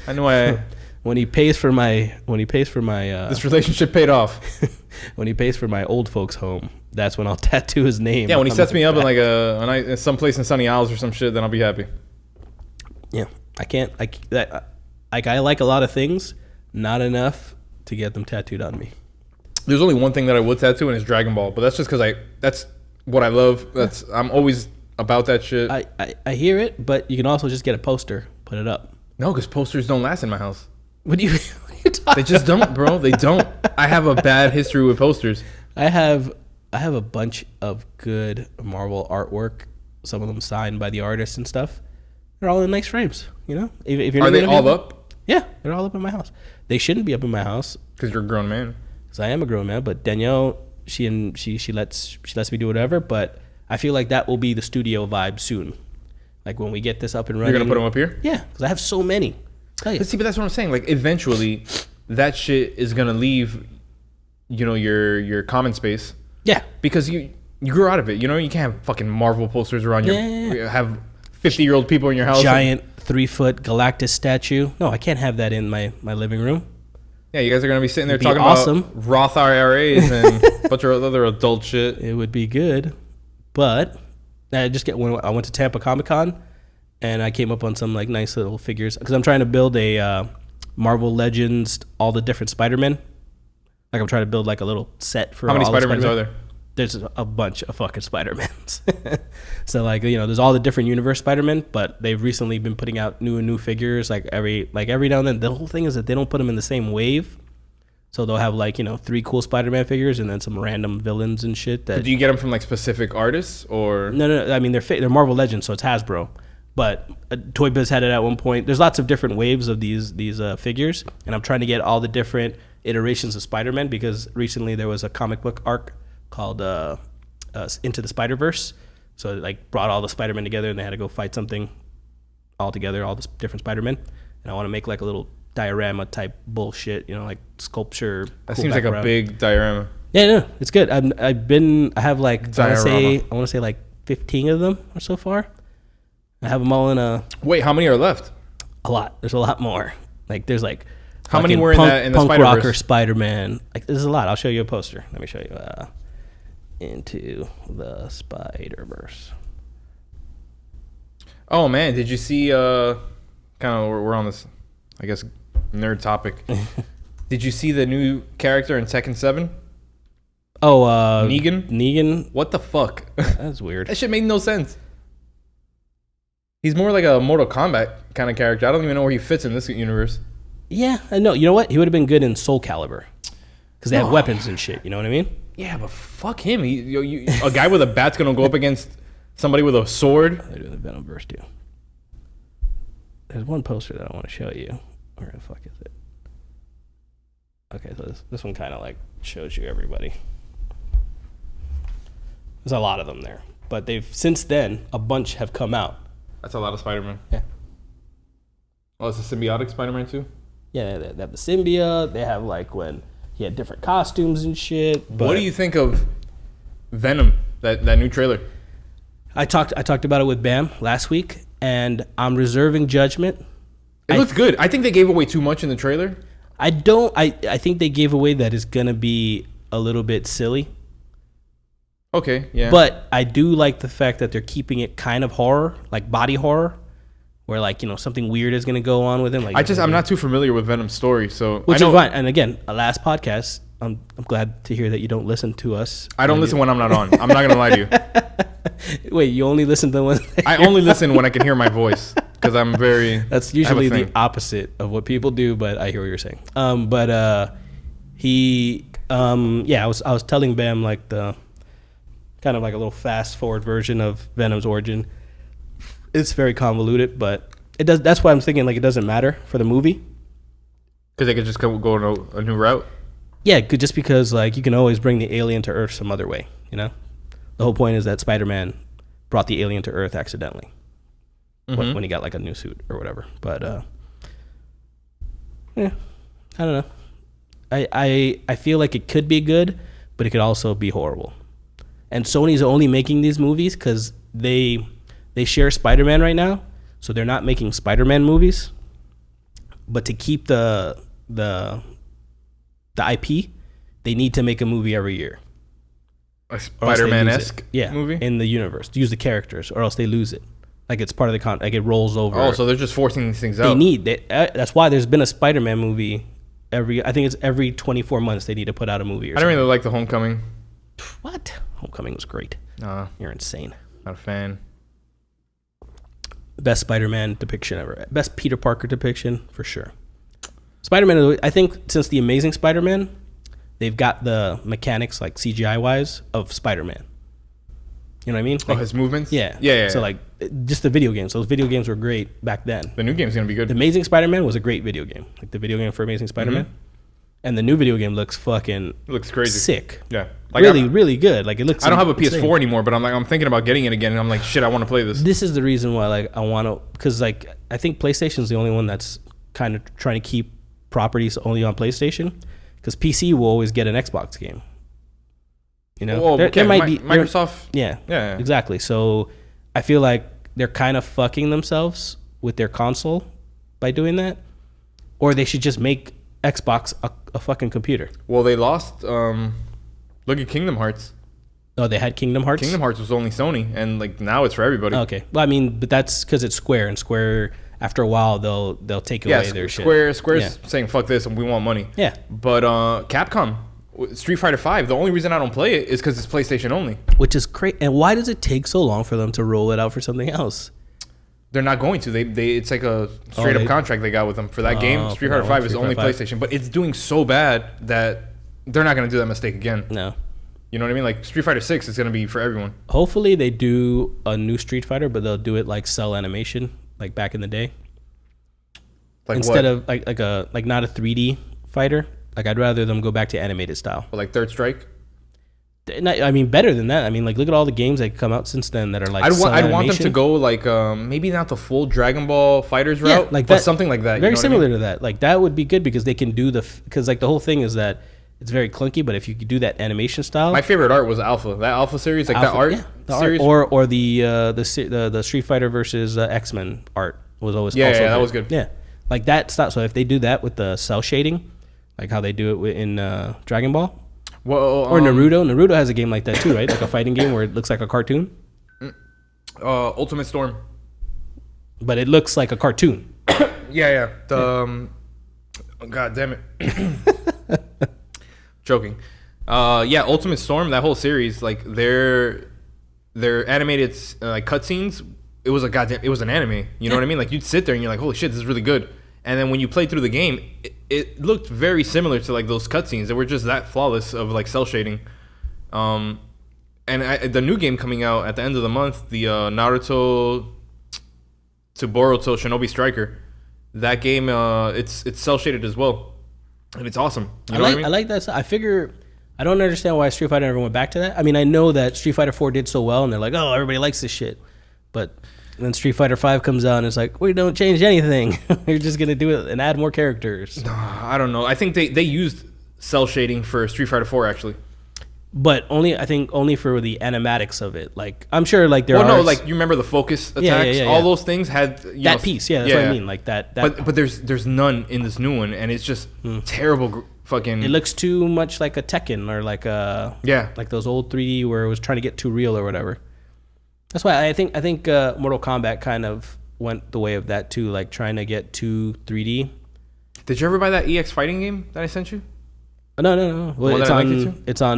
Speaker 1: I know
Speaker 2: when he pays for my this
Speaker 1: relationship paid off.
Speaker 2: when he pays for my old folks' home, that's when I'll tattoo his name.
Speaker 1: Yeah, when he sets me up in like someplace in Sunny Isles or some shit, then I'll be happy.
Speaker 2: Yeah, I like a lot of things, not enough to get them tattooed on me.
Speaker 1: There's only one thing that I would tattoo, and it's Dragon Ball, but that's just because that's what I love. I'm always about that shit.
Speaker 2: I hear it, but you can also just get a poster, put it up.
Speaker 1: No, because posters don't last in my house.
Speaker 2: What do you
Speaker 1: They just don't, bro. They don't. I have a bad history with posters.
Speaker 2: I have a bunch of good Marvel artwork. Some of them signed by the artists and stuff. They're all in nice frames. You know, if you're
Speaker 1: Are they all up?
Speaker 2: Yeah, they're all up in my house. They shouldn't be up in my house
Speaker 1: because you're a grown man.
Speaker 2: Because I am a grown man. But Danielle, she lets me do whatever. But I feel like that will be the studio vibe soon. Like when we get this up and running.
Speaker 1: You're gonna put them up here?
Speaker 2: Yeah, because I have so many.
Speaker 1: But see, but that's what I'm saying. Like eventually, that shit is gonna leave, you know, your common space.
Speaker 2: Yeah,
Speaker 1: because you grew out of it. You know, you can't have fucking Marvel posters around your have 50-year-old people in your house.
Speaker 2: Giant 3-foot Galactus statue. No, I can't have that in my living room.
Speaker 1: Yeah, you guys are gonna be sitting there talking about Roth IRAs and a bunch of other adult shit.
Speaker 2: It would be good, but I went to Tampa Comic Con. And I came up on some like nice little figures because I'm trying to build a Marvel Legends, all the different Spider-Men. Like I'm trying to build like a little set for.
Speaker 1: How many Spider-Mans are there?
Speaker 2: There's a bunch of fucking Spider-Mans. So like, you know, there's all the different universe Spider-Men, but they've recently been putting out new figures like every now and then. The whole thing is that they don't put them in the same wave. So they'll have like, you know, 3 cool Spider-Man figures and then some random villains and shit.
Speaker 1: Do you get them from like specific artists or?
Speaker 2: No. I mean, they're Marvel Legends, so it's Hasbro. But Toy Biz had it at one point. There's lots of different waves of these figures, and I'm trying to get all the different iterations of Spider-Man because recently there was a comic book arc called Into the Spider-Verse. So it like brought all the Spider-Men together, and they had to go fight something all together, all the different Spider-Men. And I want to make like a little diorama type bullshit, you know, like sculpture.
Speaker 1: That seems like a big diorama.
Speaker 2: Yeah, no, it's good. I have like I want to say like 15 of them or so far. I have them all in a.
Speaker 1: Wait, how many are left?
Speaker 2: A lot. There's a lot more. Like there's like.
Speaker 1: How many were in the
Speaker 2: Punk
Speaker 1: Spider-Verse?
Speaker 2: Rocker Spider-Man. Like there's a lot. I'll show you a poster. Let me show you. Into the Spider-Verse.
Speaker 1: Oh man, did you see? Kind of we're on this, I guess, nerd topic. Did you see the new character in Tekken 7?
Speaker 2: Oh,
Speaker 1: Negan. What the fuck?
Speaker 2: That's weird.
Speaker 1: That shit made no sense. He's more like a Mortal Kombat kind of character. I don't even know where he fits in this universe.
Speaker 2: Yeah, I know. You know what? He would have been good in Soul Calibur because they have weapons and shit. You know what I mean?
Speaker 1: Yeah, but fuck him. A guy with a bat's gonna go up against somebody with a sword.
Speaker 2: They're doing the Venomverse too. There's one poster that I want to show you. Where the fuck is it? Okay, so this one kind of like shows you everybody. There's a lot of them there, but since then a bunch have come out.
Speaker 1: That's a lot of Spider-Man.
Speaker 2: Yeah.
Speaker 1: Oh, it's a symbiotic Spider-Man too?
Speaker 2: Yeah, they have the symbiote. They have like when he had different costumes and shit.
Speaker 1: What do you think of Venom, that new trailer?
Speaker 2: I talked about it with Bam last week, and I'm reserving judgment.
Speaker 1: It looks good. I think they gave away too much in the trailer.
Speaker 2: I think they gave away that it's going to be a little bit silly.
Speaker 1: Okay, yeah.
Speaker 2: But I do like the fact that they're keeping it kind of horror, like body horror, where like, you know, something weird is going to go on with him. Like
Speaker 1: I'm not too familiar with Venom's story, so
Speaker 2: which is fine. And again, last podcast, I'm glad to hear that you don't listen to us.
Speaker 1: I don't listen when I'm not on. I'm not going to lie to
Speaker 2: you. Wait, you only listen to when
Speaker 1: I only listen when I can hear my voice because I'm very.
Speaker 2: That's usually the opposite of what people do, but I hear what you're saying. I was telling Bam like the kind of like a little fast forward version of Venom's origin. It's very convoluted, but it does. That's why I'm thinking like it doesn't matter for the movie
Speaker 1: because they could just go a new route.
Speaker 2: Yeah, just because like you can always bring the alien to Earth some other way. You know, the whole point is that Spider-Man brought the alien to Earth accidentally when he got like a new suit or whatever. But yeah, I don't know. I feel like it could be good, but it could also be horrible. And Sony's only making these movies because they share Spider-Man right now, so they're not making Spider-Man movies. But to keep the IP, they need to make a movie every year.
Speaker 1: A Spider-Man-esque
Speaker 2: yeah,
Speaker 1: movie
Speaker 2: in the universe. To use the characters, or else they lose it. Like it's part of the like it rolls over.
Speaker 1: Oh, so they're just forcing these things out.
Speaker 2: They need that's why there's been a Spider-Man movie I think it's every 24 months they need to put out a movie. Or
Speaker 1: I don't really like the Homecoming.
Speaker 2: What? Homecoming was great. You're insane.
Speaker 1: Not a fan.
Speaker 2: Best Spider-Man depiction ever. Best Peter Parker depiction for sure. Spider-Man, I think since the Amazing Spider-Man, they've got the mechanics like CGI wise of Spider-Man. You know what I mean? Like,
Speaker 1: his movements?
Speaker 2: Yeah. So like just the video games. Those video games were great back then.
Speaker 1: The new game's going to be good.
Speaker 2: The Amazing Spider-Man was a great video game. Like the video game for Amazing Spider-Man. Mm-hmm. And the new video game looks crazy. Sick.
Speaker 1: Yeah.
Speaker 2: Like really good. Like it looks
Speaker 1: I don't have a PS4 insane. Anymore, but I'm thinking about getting it again, and I'm like, shit, I want to play this.
Speaker 2: This is the reason why like I want to, because like I think PlayStation's the only one that's kind of trying to keep properties only on PlayStation, because PC will always get an Xbox game. You know,
Speaker 1: well, there might be Microsoft.
Speaker 2: Yeah, exactly. So I feel like they're kind of fucking themselves with their console by doing that, or they should just make Xbox a fucking computer.
Speaker 1: Well, they lost. Look at Kingdom Hearts.
Speaker 2: Oh, they had Kingdom Hearts.
Speaker 1: Kingdom Hearts was only Sony, and like now it's for everybody.
Speaker 2: Okay, well, I mean, but that's because it's Square, and Square after a while they'll take away their shit.
Speaker 1: Square's saying fuck this, and we want money.
Speaker 2: Yeah,
Speaker 1: but Capcom. Street Fighter 5, the only reason I don't play it is because it's PlayStation only.
Speaker 2: Which is crazy. And why does it take so long for them to roll it out for something else?
Speaker 1: They're not going to. They it's like a straight up contract they got with them for that game. Street Fighter 5 is only PlayStation, but it's doing so bad that they're not going to do that mistake again.
Speaker 2: No.
Speaker 1: You know what I mean? Like Street Fighter 6 is going to be for everyone.
Speaker 2: Hopefully they do a new Street Fighter, but they'll do it like cell animation, like back in the day. Like instead of like not a 3D fighter. Like, I'd rather them go back to animated style.
Speaker 1: Well, like Third Strike?
Speaker 2: I mean, better than that. I mean, like, look at all the games that come out since then that are like
Speaker 1: I'd want them to go, like, maybe not the full Dragon Ball Fighters route,
Speaker 2: like
Speaker 1: but
Speaker 2: that,
Speaker 1: something like that.
Speaker 2: Very similar to that. Like, that would be good because they can do because, like, the whole thing is that it's very clunky, but if you could do that animation style.
Speaker 1: My favorite art was Alpha. That Alpha series, like that art series.
Speaker 2: Or the Street Fighter versus X-Men art was always
Speaker 1: also
Speaker 2: good.
Speaker 1: That was good.
Speaker 2: Yeah. Like, that style. So if they do that with the cell shading, like how they do it in Dragon Ball.
Speaker 1: Well,
Speaker 2: or Naruto. Naruto has a game like that too, right? Like a fighting game where it looks like a cartoon.
Speaker 1: Ultimate Storm.
Speaker 2: But it looks like a cartoon.
Speaker 1: Yeah. God damn it. Joking. Ultimate Storm, that whole series, like their animated like cutscenes, it was an anime. You know what I mean? Like you'd sit there and you're like, holy shit, this is really good. And then when you play through the game, it looked very similar to like those cutscenes that were just that flawless of like cell shading. And the new game coming out at the end of the month, the Naruto to Boruto Shinobi Striker, that game it's cell shaded as well, and it's awesome. You know what I mean?
Speaker 2: I like that. I don't understand why Street Fighter never went back to that. I mean, I know that Street Fighter 4 did so well, and they're like, oh, everybody likes this shit, but. And then Street Fighter 5 comes out and it's like, we don't change anything. We're just going to do it and add more characters.
Speaker 1: I don't know. I think they used cell shading for Street Fighter 4 actually.
Speaker 2: But only for the animatics of it. Like, I'm sure like there are...
Speaker 1: Well, no, like you remember the focus attacks?
Speaker 2: Yeah.
Speaker 1: All those things had...
Speaker 2: that piece, that's what I mean. Like that.
Speaker 1: But there's none in this new one and it's just terrible fucking...
Speaker 2: It looks too much like a Tekken or like a...
Speaker 1: Yeah.
Speaker 2: Like those old 3D where it was trying to get too real or whatever. That's why I think Mortal Kombat kind of went the way of that too, like trying to get too 3D.
Speaker 1: Did you ever buy that EX fighting game that I sent you?
Speaker 2: No. Well, it's on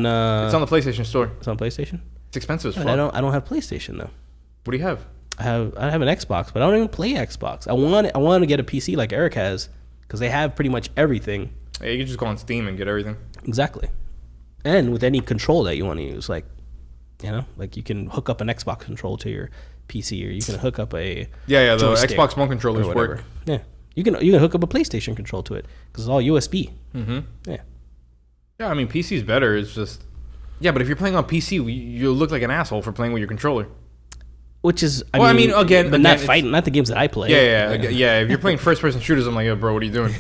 Speaker 2: the
Speaker 1: PlayStation Store.
Speaker 2: It's on PlayStation.
Speaker 1: It's expensive as fuck.
Speaker 2: I don't have PlayStation though.
Speaker 1: What do you have?
Speaker 2: I have an Xbox, but I don't even play Xbox. I want to get a PC like Eric has because they have pretty much everything.
Speaker 1: Yeah, you can just go on Steam and get everything.
Speaker 2: Exactly. And with any control that you want to use, like. You know, like you can hook up an Xbox control to your PC, or you can hook up a
Speaker 1: the Xbox One controllers work.
Speaker 2: Yeah, you can hook up a PlayStation control to it because it's all USB.
Speaker 1: Mm-hmm.
Speaker 2: Yeah.
Speaker 1: I mean, PC's better. It's just but if you're playing on PC, you look like an asshole for playing with your controller.
Speaker 2: Which is,
Speaker 1: again,
Speaker 2: but not fighting, not the games that I play.
Speaker 1: Yeah. If you're playing first-person shooters, I'm like, yo, bro, what are you doing?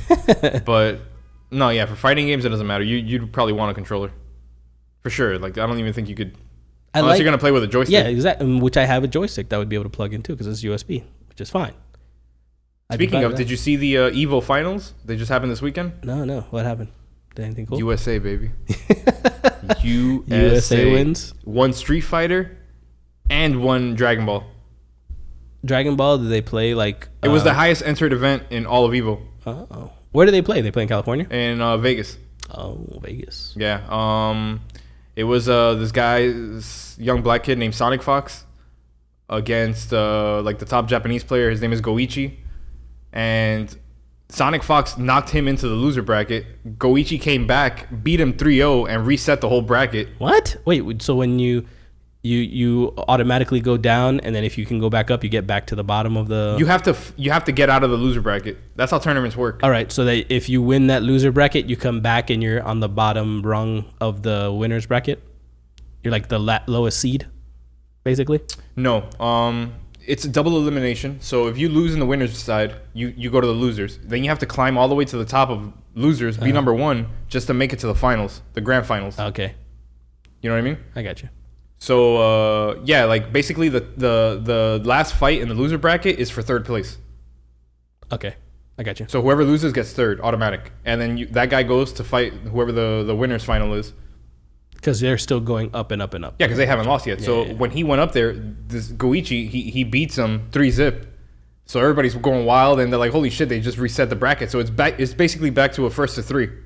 Speaker 1: But no, for fighting games, it doesn't matter. You'd probably want a controller for sure. Like, I don't even think you could. Unless you're going to play with a joystick.
Speaker 2: Yeah, exactly. Which I have a joystick that would be able to plug in too because it's USB, which is fine.
Speaker 1: Speaking of, did you see the Evo finals? They just happened this weekend?
Speaker 2: No. What happened? Did anything cool?
Speaker 1: USA, baby.
Speaker 2: USA wins.
Speaker 1: One Street Fighter and one Dragon Ball.
Speaker 2: Dragon Ball, did they play like...
Speaker 1: It was the highest entered event in all of EVO.
Speaker 2: Oh. Where do they play? They play in California?
Speaker 1: In Vegas.
Speaker 2: Oh, Vegas.
Speaker 1: Yeah. It was this young black kid named Sonic Fox against like the top Japanese player. His name is Goichi. And Sonic Fox knocked him into the loser bracket. Goichi came back, beat him 3-0, and reset the whole bracket.
Speaker 2: What? Wait, so when you automatically go down, and then if you can go back up, you get back to the bottom of the...
Speaker 1: You have to get out of the loser bracket. That's how tournaments work.
Speaker 2: All right, so that if you win that loser bracket, you come back and you're on the bottom rung of the winner's bracket? You're like the lowest seed, basically?
Speaker 1: No. It's a double elimination. So if you lose in the winner's side, you go to the losers. Then you have to climb all the way to the top of losers, be number one, just to make it to the finals, the grand finals.
Speaker 2: Okay.
Speaker 1: You know what I mean?
Speaker 2: I got you.
Speaker 1: So yeah, like basically the last fight in the loser bracket is for third place.
Speaker 2: Okay, I got you.
Speaker 1: So whoever loses gets third, automatic, and then that guy goes to fight whoever the winner's final is.
Speaker 2: Because they're still going up and up and up.
Speaker 1: Yeah, because they haven't lost yet. So when he went up there, this Goichi, he beats him 3-0. So everybody's going wild, and they're like, "Holy shit!" They just reset the bracket. So it's back. It's basically back to a 1-3.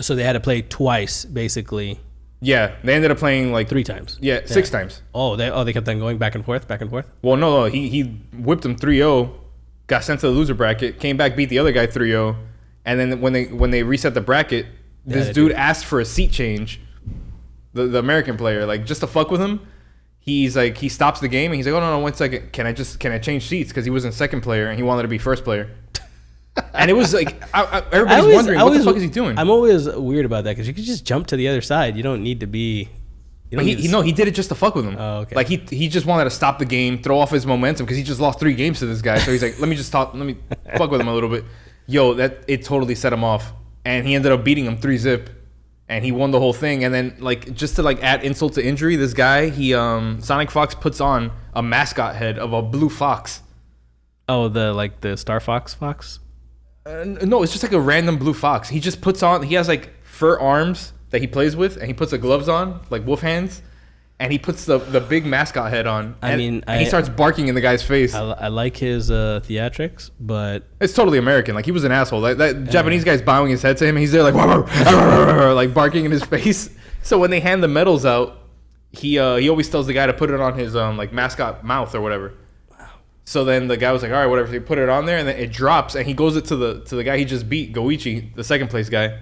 Speaker 2: So they had to play twice, basically.
Speaker 1: Yeah, they ended up playing like
Speaker 2: 3 times.
Speaker 1: Yeah, 6 times.
Speaker 2: Oh, they kept on going back and forth, back and forth.
Speaker 1: Well, no, he whipped him 3-0, got sent to the loser bracket, came back, beat the other guy 3-0, and then when they reset the bracket, this dude asked for a seat change. The American player, like, just to fuck with him, he's like, he stops the game and he's like, "Oh no, 1 second, can I change seats?" Because he was in second player and he wanted to be first player. And it was like everybody's wondering what the fuck is he doing.
Speaker 2: I'm always weird about that because you could just jump to the other side. You don't need to be.
Speaker 1: He did it just to fuck with him.
Speaker 2: Oh, okay.
Speaker 1: Like he just wanted to stop the game, throw off his momentum because he just lost 3 games to this guy. So he's like, let me fuck with him a little bit. Yo, it totally set him off, and he ended up beating him 3-0, and he won the whole thing. And then like just to like add insult to injury, this guy Sonic Fox puts on a mascot head of a blue fox.
Speaker 2: Oh, the Star Fox.
Speaker 1: No, it's just like a random blue fox. He just puts on. He has like fur arms that he plays with, and he puts the gloves on like wolf hands, and he puts the big mascot head on. And he starts barking in the guy's face.
Speaker 2: I like his theatrics, but
Speaker 1: it's totally American. Like he was an asshole. Like that Japanese guy's bowing his head to him, and he's there like like barking in his face. So when they hand the medals out, he always tells the guy to put it on his like mascot mouth or whatever. So then the guy was like, all right, whatever. So he put it on there, and then it drops, and he goes it to the guy he just beat, Goichi, the second place guy,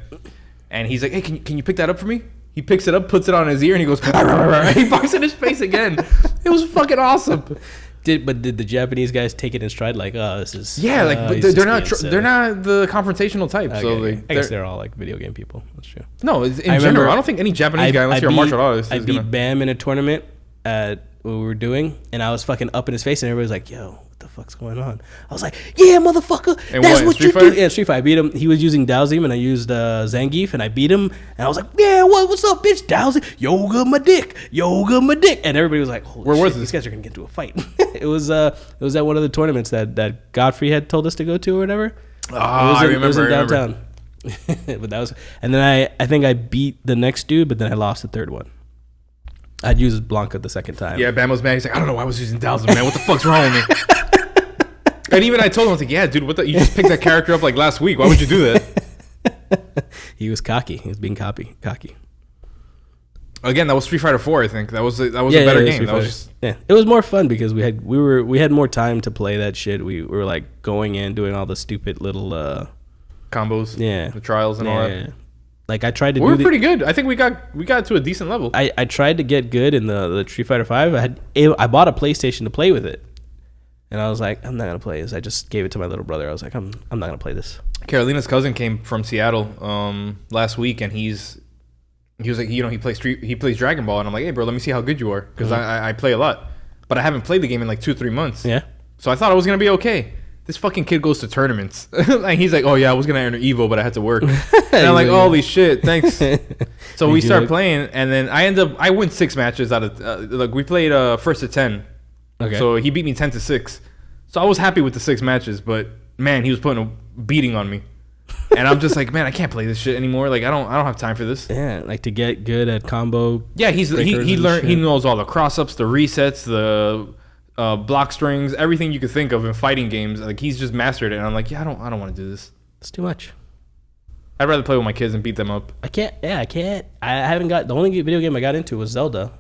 Speaker 1: and he's like, "Hey, can you pick that up for me?" He picks it up, puts it on his ear, and he goes, and he barks in his face again. It was fucking awesome.
Speaker 2: Did the Japanese guys take it in stride? Like, oh, this is
Speaker 1: but they're not the confrontational type. Okay, so
Speaker 2: I guess they're all like video game people. That's true.
Speaker 1: No, in general, I don't think any Japanese guy, unless you're a martial artist,
Speaker 2: I beat Bam in a tournament at what we were doing, and I was fucking up in his face, and everybody was like, "Yo, what the fuck's going on?" I was like, "Yeah, motherfucker,
Speaker 1: and
Speaker 2: that's what you do." Yeah, Street Fighter. I beat him. He was using Dowsing, and I used Zangief, and I beat him. And I was like, "Yeah, what's up, bitch? Dowsing, yoga my dick. And everybody was like, "Holy shit, these guys are gonna get into a fight." It was at one of the tournaments that Godfrey had told us to go to or whatever.
Speaker 1: I remember.
Speaker 2: It was in downtown. But that was, and then I think I beat the next dude, but then I lost the third one. I'd used Blanca the second time.
Speaker 1: Yeah, Bam was mad. He's like, "I don't know why I was using Dowsing, man. What the fuck's wrong with me?" And even I told him, I was like, "Yeah, dude, you just picked that character up like last week. Why would you do that?"
Speaker 2: He was cocky. He was being cocky.
Speaker 1: Again, that was Street Fighter 4, I think. That was a better game.
Speaker 2: It was more fun because we had more time to play that shit. We were like going in, doing all the stupid little
Speaker 1: combos.
Speaker 2: Yeah.
Speaker 1: The trials and all that. Yeah.
Speaker 2: Like I tried to.
Speaker 1: We were pretty good. I think we got to a decent level.
Speaker 2: I tried to get good in the Street Fighter 5. I bought a PlayStation to play with it, and I was like, I'm not gonna play this. I just gave it to my little brother. I was like, I'm not gonna play this.
Speaker 1: Carolina's cousin came from Seattle last week, and he was like, he plays Dragon Ball, and I'm like, "Hey, bro, let me see how good you are," because I play a lot, but I haven't played the game in like 2-3 months.
Speaker 2: Yeah.
Speaker 1: So I thought I was gonna be okay. This fucking kid goes to tournaments. And he's like, "Oh yeah, I was gonna enter Evo, but I had to work." And I'm like, "Holy shit, thanks." So we start playing, and then I win 6 matches out of we played first to 10. Okay. So he beat me 10-6. So I was happy with the 6 matches, but man, he was putting a beating on me. And I'm just like, man, I can't play this shit anymore. Like, I don't have time for this.
Speaker 2: Yeah, like to get good at combo.
Speaker 1: Yeah, he knows all the cross ups, the resets, the block strings, everything you could think of in fighting games. Like, he's just mastered it. And I'm like, yeah, I don't want to do this.
Speaker 2: It's too much.
Speaker 1: I'd rather play with my kids and beat them up.
Speaker 2: I can't. I haven't got, the only video game I got into was Zelda,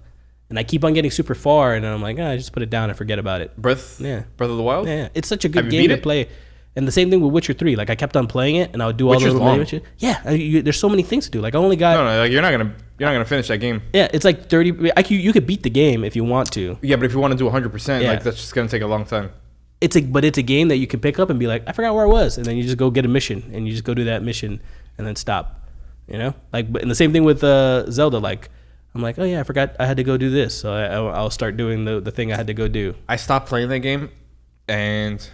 Speaker 2: and I keep on getting super far, and I'm like, I just put it down and forget about it.
Speaker 1: Breath of the Wild.
Speaker 2: Yeah, it's such a good game to play. And the same thing with Witcher 3. Like, I kept on playing it, and I would do all the little Witcher. Yeah, there's so many things to do. Like, I only got
Speaker 1: like, you're not gonna finish that game.
Speaker 2: Yeah, it's like 30. You could beat the game if you want to.
Speaker 1: Yeah, but if you want to do 100%, like, that's just gonna take a long time.
Speaker 2: But it's a game that you can pick up and be like, I forgot where I was, and then you just go get a mission, and you just go do that mission, and then stop. You know, like, and the same thing with Zelda. Like, I'm like, oh yeah, I forgot I had to go do this, so I'll start doing the thing I had to go do.
Speaker 1: I stopped playing that game, and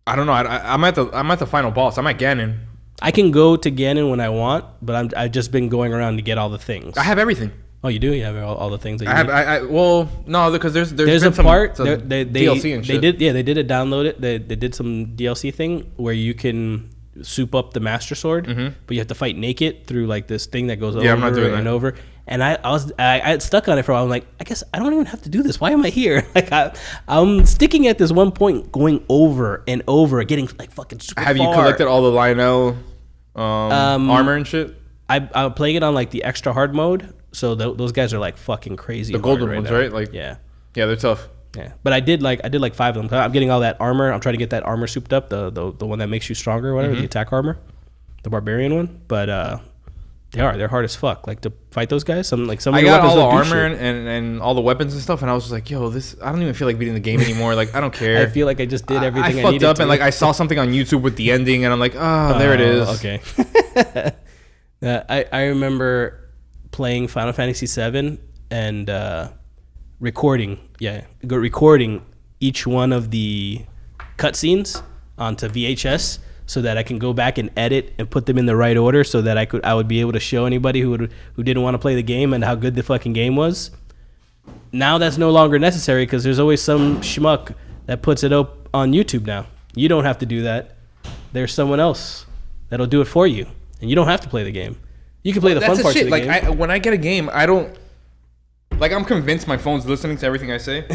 Speaker 1: I don't know. I'm at the final boss. I'm at Ganon.
Speaker 2: I can go to Ganon when I want, but I've just been going around to get all the things.
Speaker 1: I have everything.
Speaker 2: Oh, you do? You have all the things that you
Speaker 1: need? Well, no, because there's
Speaker 2: a part they
Speaker 1: DLC and shit.
Speaker 2: They did download it. They did some DLC thing where you can soup up the Master Sword, but you have to fight naked through like this thing that goes over and over. And I stuck on it for a while. I'm like, I guess I don't even have to do this. Why am I here? Like, I'm sticking at this one point, going over and over, getting like fucking super far.
Speaker 1: Have you collected all the Lionel armor and shit?
Speaker 2: I'm playing it on like the extra hard mode. So those guys are like fucking crazy.
Speaker 1: The golden ones, right? Like,
Speaker 2: yeah,
Speaker 1: they're tough.
Speaker 2: Yeah, but I did like 5 of them. I'm getting all that armor. I'm trying to get that armor souped up, the one that makes you stronger, or whatever, the attack armor, the barbarian one. But they're hard as fuck. Like, to fight those guys, some of
Speaker 1: I got all the armor and all the weapons and stuff, and I was just like, yo, I don't even feel like beating the game anymore. Like, I don't care.
Speaker 2: I feel like I just did everything I
Speaker 1: fucked
Speaker 2: needed
Speaker 1: up,
Speaker 2: to.
Speaker 1: and like I saw something on YouTube with the ending, and I'm like, there it is.
Speaker 2: Okay. I remember playing Final Fantasy VII and recording each one of the cutscenes onto VHS so that I can go back and edit and put them in the right order so that I would be able to show anybody who didn't want to play the game and how good the fucking game was. Now that's no longer necessary because there's always some schmuck that puts it up on YouTube now. You don't have to do that. There's someone else that'll do it for you, and you don't have to play the game. You can play the fun parts of the game.
Speaker 1: Like, when I get a game, I don't... Like, I'm convinced my phone's listening to everything I say.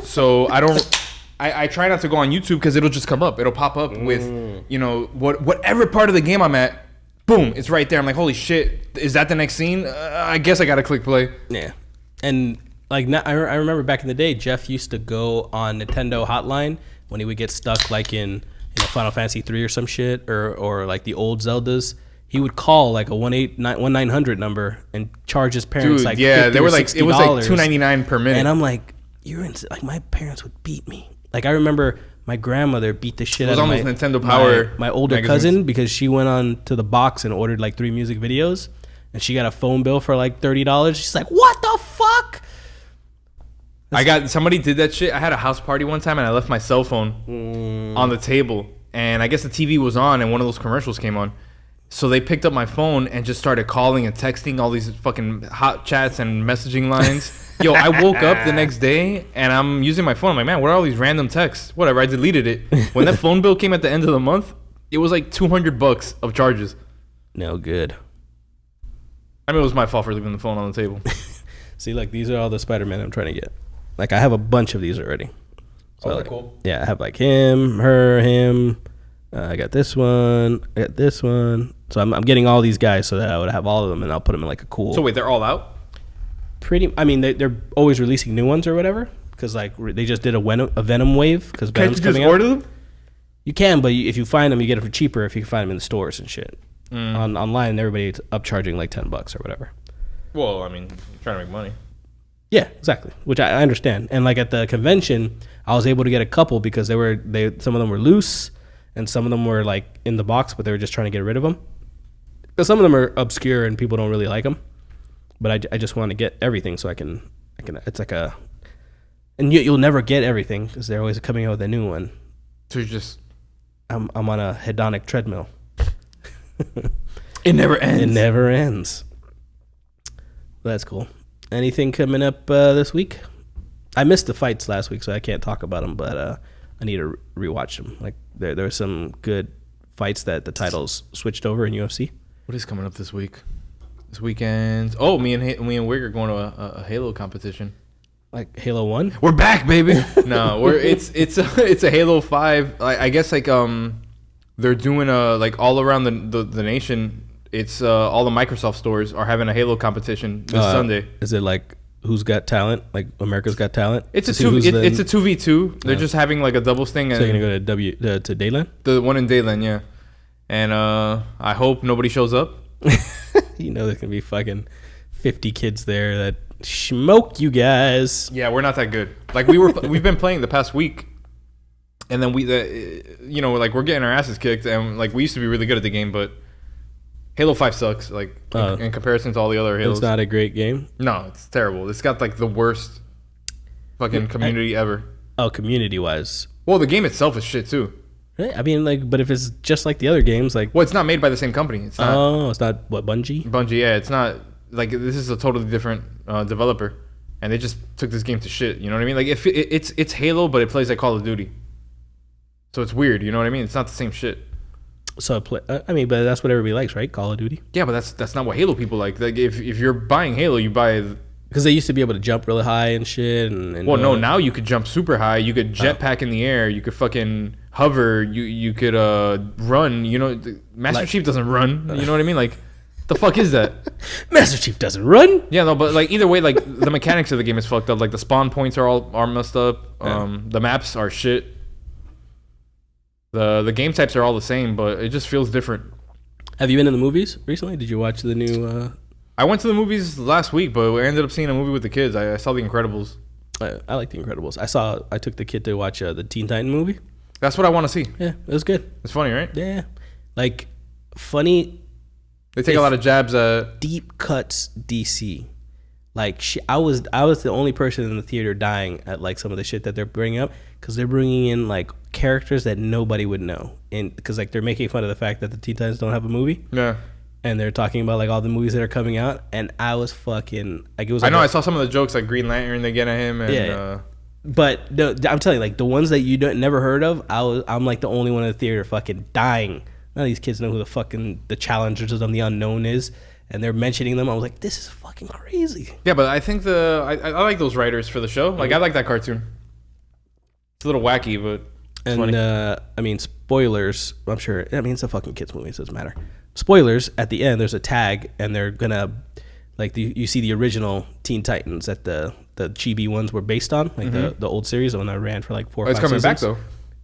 Speaker 1: So I don't... I try not to go on YouTube because it'll just come up. It'll pop up with, whatever part of the game I'm at, boom, it's right there. I'm like, holy shit, is that the next scene? I guess I got to click play.
Speaker 2: Yeah. And, like, I remember back in the day, Jeff used to go on Nintendo Hotline when he would get stuck, like, in Final Fantasy 3 or some shit, or like the old Zeldas. He would call like a 1-900 number and charge his parents like $50
Speaker 1: they were like
Speaker 2: $60.
Speaker 1: It was like $2.99 per minute.
Speaker 2: And I'm like, like, my parents would beat me. Like, I remember my grandmother beat the shit out of my
Speaker 1: Nintendo Power
Speaker 2: my older magazines. Cousin because she went on to the box and ordered like 3 music videos, and she got a phone bill for like $30. She's like, what the fuck?
Speaker 1: Somebody did that shit. I had a house party one time and I left my cell phone on the table, and I guess the TV was on and one of those commercials came on. So they picked up my phone and just started calling and texting all these fucking hot chats and messaging lines. Yo, I woke up the next day and I'm using my phone. I'm like, man, what are all these random texts? Whatever, I deleted it. When that phone bill came at the end of the month, it was like $200 of charges.
Speaker 2: No good.
Speaker 1: I mean, it was my fault for leaving the phone on the table.
Speaker 2: See, like, these are all the Spider-Man I'm trying to get. Like, I have a bunch of these already. So,
Speaker 1: like, cool.
Speaker 2: Yeah, I have like him, her, him. I got this one. I got this one. So I'm getting all these guys so that I would have all of them, and I'll put them in like a cool.
Speaker 1: So wait, they're all out?
Speaker 2: I mean, they're always releasing new ones or whatever, because like they just did a Venom wave because Venom's coming out. Can't you just order them? You can, but if you find them, you get it for cheaper if you can find them in the stores and shit. Online, everybody's upcharging like $10 or whatever.
Speaker 1: Well, I mean, trying to make money.
Speaker 2: Yeah, exactly. Which I understand. And like at the convention, I was able to get a couple because some of them were loose and some of them were like in the box, but they were just trying to get rid of them. Because some of them are obscure and people don't really like them. But I just want to get everything so I can. It's like a, and you'll never get everything because they're always coming out with a new one.
Speaker 1: So you're just,
Speaker 2: I'm on a hedonic treadmill.
Speaker 1: It never ends.
Speaker 2: It never ends. Well, that's cool. Anything coming up this week? I missed the fights last week, so I can't talk about them. But I need to rewatch them. Like there were some good fights that the titles switched over in UFC.
Speaker 1: What is coming up this week? This weekend? Oh, me and Wig are going to a Halo competition.
Speaker 2: Like Halo 1?
Speaker 1: We're back, baby. No, it's a Halo 5. I guess like they're doing like all around the nation. It's all the Microsoft stores are having a Halo competition this Sunday.
Speaker 2: Is it like Who's Got Talent? Like America's Got Talent?
Speaker 1: It's a 2v2. They're just having like a doubles thing.
Speaker 2: So you're gonna go to Dayland?
Speaker 1: The one in Dayland, yeah. And I hope nobody shows up.
Speaker 2: You know there's gonna be fucking 50 kids there that smoke you guys.
Speaker 1: Yeah, we're not that good. Like we've been playing the past week, and then like we're getting our asses kicked, and like we used to be really good at the game, but Halo 5 sucks. Like in comparison to all the other Halos.
Speaker 2: It's not a great game.
Speaker 1: No, it's terrible. It's got like the worst fucking community ever.
Speaker 2: Oh, community wise.
Speaker 1: Well, the game itself is shit too.
Speaker 2: I mean, like, but if it's just like the other games, like,
Speaker 1: well, it's not made by the same company. It's not.
Speaker 2: Oh, it's not what, Bungie?
Speaker 1: Bungie, yeah, it's not. Like, this is a totally different developer, and they just took this game to shit. You know what I mean? Like, if it's Halo, but it plays like Call of Duty, so it's weird. You know what I mean? It's not the same shit.
Speaker 2: So I mean, but that's what everybody likes, right? Call of Duty.
Speaker 1: Yeah, but that's not what Halo people like. Like, if you're buying Halo, you buy.
Speaker 2: Because they used to be able to jump really high and shit. And
Speaker 1: well, no, now you could jump super high. You could jetpack in the air. You could fucking hover. You could run. You know, Master Chief doesn't run. You know what I mean? Like, the fuck is that?
Speaker 2: Master Chief doesn't run.
Speaker 1: Yeah, no, but like either way, like the mechanics of the game is fucked up. Like the spawn points are messed up. The maps are shit. The game types are all the same, but it just feels different.
Speaker 2: Have you been in the movies recently? Did you watch the new?
Speaker 1: I went to the movies last week, but I ended up seeing a movie with the kids. I saw The Incredibles.
Speaker 2: I like The Incredibles. I took the kid to watch the Teen Titan movie.
Speaker 1: That's what I want to see.
Speaker 2: Yeah, it was good.
Speaker 1: It's funny, right?
Speaker 2: Yeah, like funny.
Speaker 1: They take a lot of jabs at
Speaker 2: deep cuts DC. Like I was the only person in the theater dying at like some of the shit that they're bringing up, because they're bringing in like characters that nobody would know, and because like they're making fun of the fact that the Teen Titans don't have a movie. Yeah. And they're talking about like all the movies that are coming out, and I was fucking like, it was. Like,
Speaker 1: I saw some of the jokes, like Green Lantern, they get at him, and yeah.
Speaker 2: But I'm telling you, like the ones that you never heard of, I'm like the only one in the theater fucking dying. None of these kids know who the challengers of the unknown is, and they're mentioning them. I was like, this is fucking crazy.
Speaker 1: Yeah, but I think I like those writers for the show. Like I like that cartoon. It's a little wacky, but it's funny.
Speaker 2: I mean, spoilers. I'm sure. I mean, it's a fucking kids movie, so it doesn't matter. Spoilers, at the end there's a tag, and they're gonna like you see the original Teen Titans that the chibi ones were based on, like the old series, the one that ran for like 4 or 5 seasons.
Speaker 1: It's coming back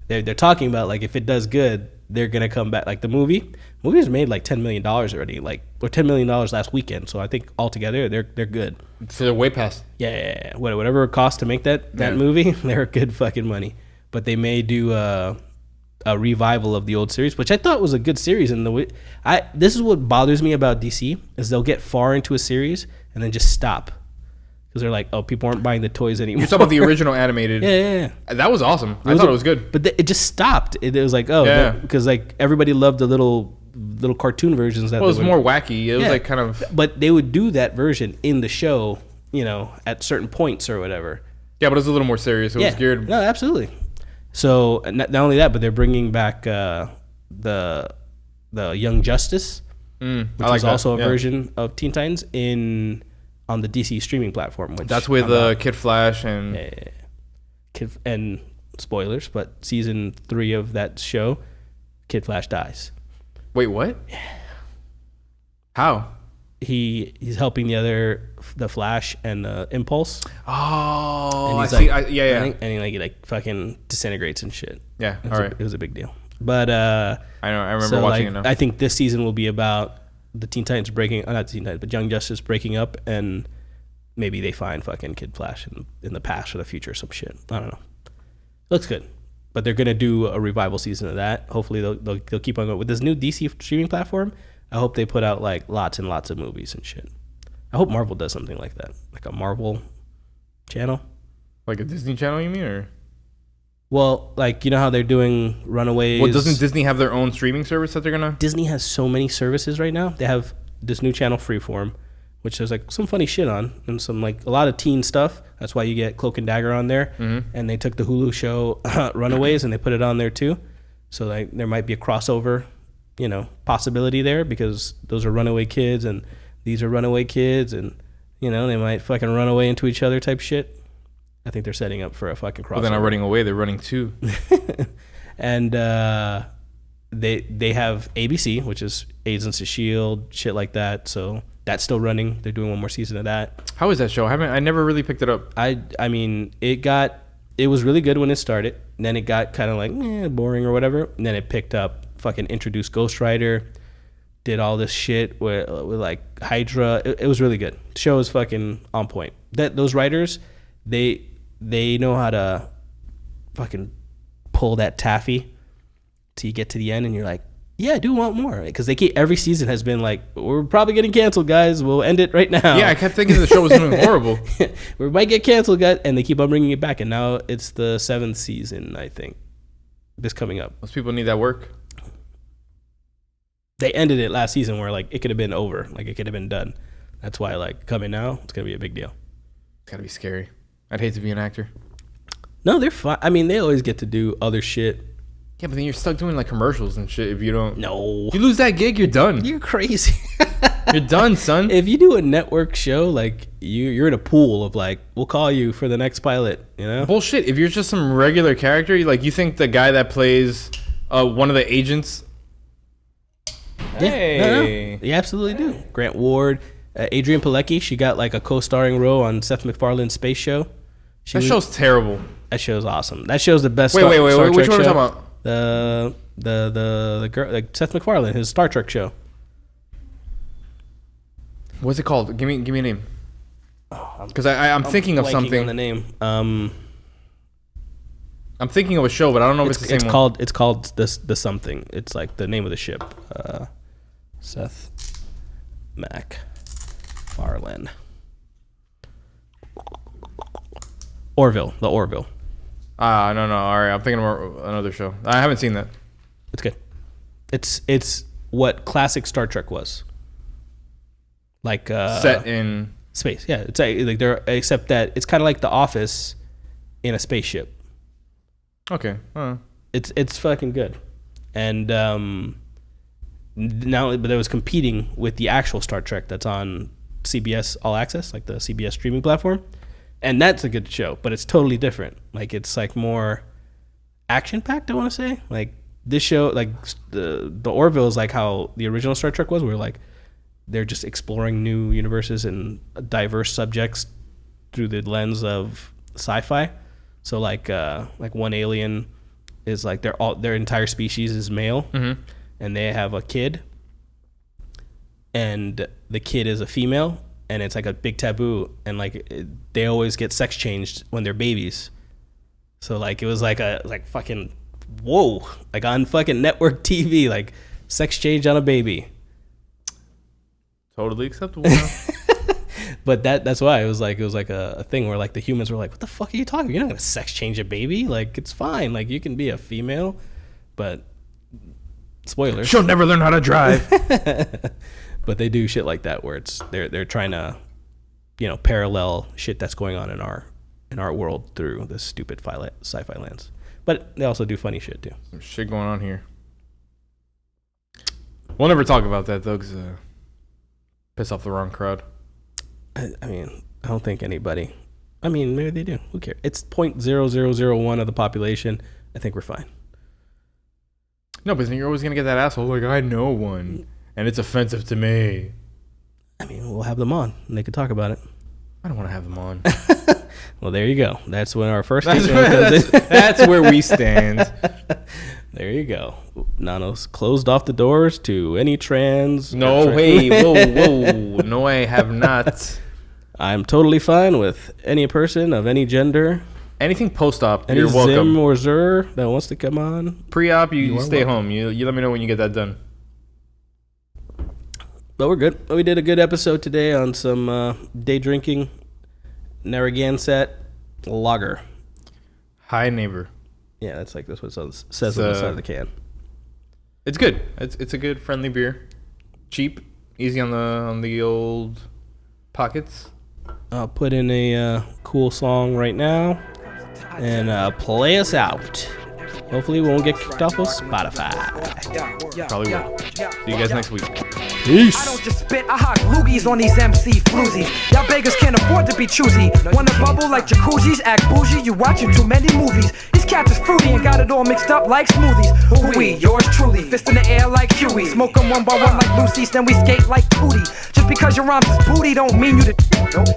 Speaker 1: though.
Speaker 2: They're talking about like if it does good, they're gonna come back. Like the movie's made like $10 million already, like or $10 million last weekend. So I think altogether they're good.
Speaker 1: So they're way past.
Speaker 2: Yeah. Whatever it costs to make that movie, they're good fucking money. But they may do a revival of the old series, which I thought was a good series. And this is what bothers me about DC is they'll get far into a series and then just stop, because they're like, oh, people aren't buying the toys anymore.
Speaker 1: You're talking about the original animated.
Speaker 2: Yeah.
Speaker 1: That was awesome. I thought it was good.
Speaker 2: But it just stopped. It was like, oh, because like everybody loved the little cartoon versions. That
Speaker 1: it was more wacky. It was like kind of.
Speaker 2: But they would do that version in the show, at certain points or whatever.
Speaker 1: Yeah, but it was a little more serious. It was geared.
Speaker 2: No, absolutely. So not only that, but they're bringing back the Young Justice, which is also a version of Teen Titans on the DC streaming platform. Which
Speaker 1: that's with Kid Flash and
Speaker 2: and spoilers, but season 3 of that show, Kid Flash dies.
Speaker 1: Wait, what?
Speaker 2: Yeah. How? He's helping the Flash and the Impulse.
Speaker 1: Oh,
Speaker 2: I see. And he like fucking disintegrates and shit.
Speaker 1: Yeah, it
Speaker 2: was a big deal. But
Speaker 1: I know. I remember watching it now.
Speaker 2: I think this season will be about the Teen Titans not Teen Titans, but Young Justice breaking up, and maybe they find fucking Kid Flash in the past or the future or some shit. I don't know. Looks good. But they're gonna do a revival season of that. Hopefully they'll keep on going with this new DC streaming platform. I hope they put out like lots and lots of movies and shit. I hope Marvel does something like that, like a Marvel channel,
Speaker 1: like a Disney channel. You mean, or?
Speaker 2: Well, like, you know how they're doing Runaways.
Speaker 1: Well, doesn't Disney have their own streaming service that they're gonna?
Speaker 2: Disney has so many services right now. They have this new channel, Freeform, which there's like some funny shit on, and some like a lot of teen stuff. That's why you get Cloak and Dagger on there. And they took the Hulu show Runaways and they put it on there too. So like there might be a crossover possibility there because those are runaway kids and these are runaway kids and they might fucking run away into each other type shit. I think they're setting up for a fucking crossover.
Speaker 1: Well, they're not running away; they're running too.
Speaker 2: And they have ABC, which is Agents of Shield, shit like that. So that's still running. They're doing one more season of that.
Speaker 1: How is that show? I never really picked it up.
Speaker 2: I mean, it was really good when it started. And then it got kind of like boring or whatever. And then it picked up, fucking introduced Ghost Rider, did all this shit with like Hydra. It was really good. The show is fucking on point. Those writers, they know how to fucking pull that taffy till you get to the end and you're like, yeah, I do want more. Because every season has been like, we're probably getting canceled, guys. We'll end it right now.
Speaker 1: Yeah, I kept thinking the show was doing horrible.
Speaker 2: We might get canceled, guys. And they keep on bringing it back. And now it's the 7th season, I think, this coming up.
Speaker 1: Most people need that work.
Speaker 2: They ended it last season where like it could have been over. Like it could have been done. That's why like coming now, it's going to be a big deal.
Speaker 1: It's got to be scary. I'd hate to be an actor.
Speaker 2: No, they're fine. I mean, they always get to do other shit.
Speaker 1: Yeah, but then you're stuck doing like commercials and shit if you don't.
Speaker 2: No.
Speaker 1: If you lose that gig, you're done.
Speaker 2: You're crazy.
Speaker 1: You're done, son.
Speaker 2: If you do a network show, like you're in a pool of like, we'll call you for the next pilot,
Speaker 1: Bullshit. If you're just some regular character, you think the guy that plays one of the agents.
Speaker 2: Yeah,
Speaker 1: Hey.
Speaker 2: no. You absolutely do. Grant Ward, Adrian Pilecki, she got like a co-starring role on Seth MacFarlane's space show.
Speaker 1: Show's terrible.
Speaker 2: That show's awesome. That show's the best.
Speaker 1: Wait.
Speaker 2: Star
Speaker 1: Which
Speaker 2: Trek
Speaker 1: one are we
Speaker 2: show.
Speaker 1: talking about?
Speaker 2: The girl, like Seth MacFarlane, his Star Trek show.
Speaker 1: What's it called? Give me a name. Because I'm thinking of something.
Speaker 2: On the name.
Speaker 1: I'm thinking of a show, but I don't know if it's the same one.
Speaker 2: It's called the something. It's like the name of the ship. Seth MacFarlane. Orville. The Orville.
Speaker 1: No. All right, I'm thinking of another show. I haven't seen that.
Speaker 2: It's good. It's what classic Star Trek was. Like
Speaker 1: Set in
Speaker 2: space. Yeah, it's like they're except that it's kind of like The Office in a spaceship.
Speaker 1: Okay.
Speaker 2: It's fucking good. And now, but it was competing with the actual Star Trek that's on CBS All Access, like the CBS streaming platform. And that's a good show, but it's totally different. Like it's like more action packed, I want to say. Like this show, like the Orville is like how the original Star Trek was, where like they're just exploring new universes and diverse subjects through the lens of sci-fi. So like one alien is like their entire species is male, and they have a kid, and the kid is a female, and it's like a big taboo, and like they always get sex changed when they're babies. So like it was like fucking whoa, like on fucking network TV, like sex change on a baby.
Speaker 1: Totally acceptable.
Speaker 2: But that's why it was like a thing where like the humans were like, what the fuck are you talking? You're not gonna sex change a baby. Like it's fine. Like you can be a female, but spoilers.
Speaker 1: She'll never learn how to drive.
Speaker 2: But they do shit like that where it's they're trying to, parallel shit that's going on in our world through this stupid sci-fi lens. But they also do funny shit too.
Speaker 1: Some shit going on here. We'll never talk about that though, because piss off the wrong crowd.
Speaker 2: I mean, I don't think anybody. I mean, maybe they do. Who cares? It's 0.0001 of the population. I think we're fine.
Speaker 1: No, but then you're always gonna get that asshole like, I know one, and it's offensive to me.
Speaker 2: I mean, we'll have them on and they could talk about it.
Speaker 1: I don't want to have them on.
Speaker 2: Well, there you go. That's when our first.
Speaker 1: That's where we stand.
Speaker 2: There you go. Nanos closed off the doors to any trans.
Speaker 1: No, hey, whoa. No, I have not.
Speaker 2: I'm totally fine with any person of any gender.
Speaker 1: Anything post-op,
Speaker 2: any
Speaker 1: you're welcome.
Speaker 2: Zim or Zur that wants to come on.
Speaker 1: Pre-op, you stay home. You let me know when you get that done.
Speaker 2: But we're good. We did a good episode today on some day drinking. Narragansett Lager.
Speaker 1: Hi, neighbor.
Speaker 2: Yeah, that's what it says on the side of the can.
Speaker 1: It's good. It's a good friendly beer. Cheap, easy on the old pockets.
Speaker 2: I'll put in a cool song right now and play us out. Hopefully we won't get kicked off of Spotify.
Speaker 1: Probably will. See you guys next week.
Speaker 2: Peace.
Speaker 3: I don't just spit, I hawk loogies on these MC floozies. Y'all beggars can't afford to be choosy. Wanna bubble like jacuzzis, act bougie, you watching too many movies. These cats is fruity and got it all mixed up like smoothies. Who we? Yours truly, fist in the air like Huey. Smoke 'em one by one like Lucy's, then we skate like Tootie. Just because your rhymes is booty don't mean you the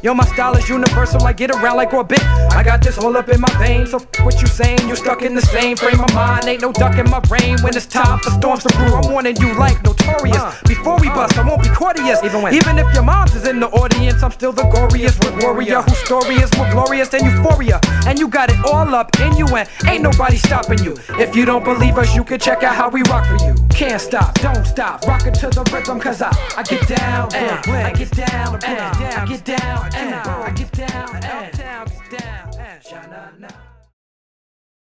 Speaker 3: Yo, my style is universal, I get around like orbit. I got this all up in my veins, so what you saying? You stuck in the same frame of mind. Ain't no duck in my brain when it's time for storms to brew. I'm warning you like notorious. Before we bust, I won't be courteous. Even if your mom's is in the audience, I'm still the goriest with warrior whose story is more glorious than euphoria. And you got it all up in you, and ain't nobody stopping you. If you don't believe us, you can check out how we rock for you. Can't stop, don't stop, rockin' to the rhythm, cause I get down, I get down, I get down, I get down, I get down, I get down, I get down.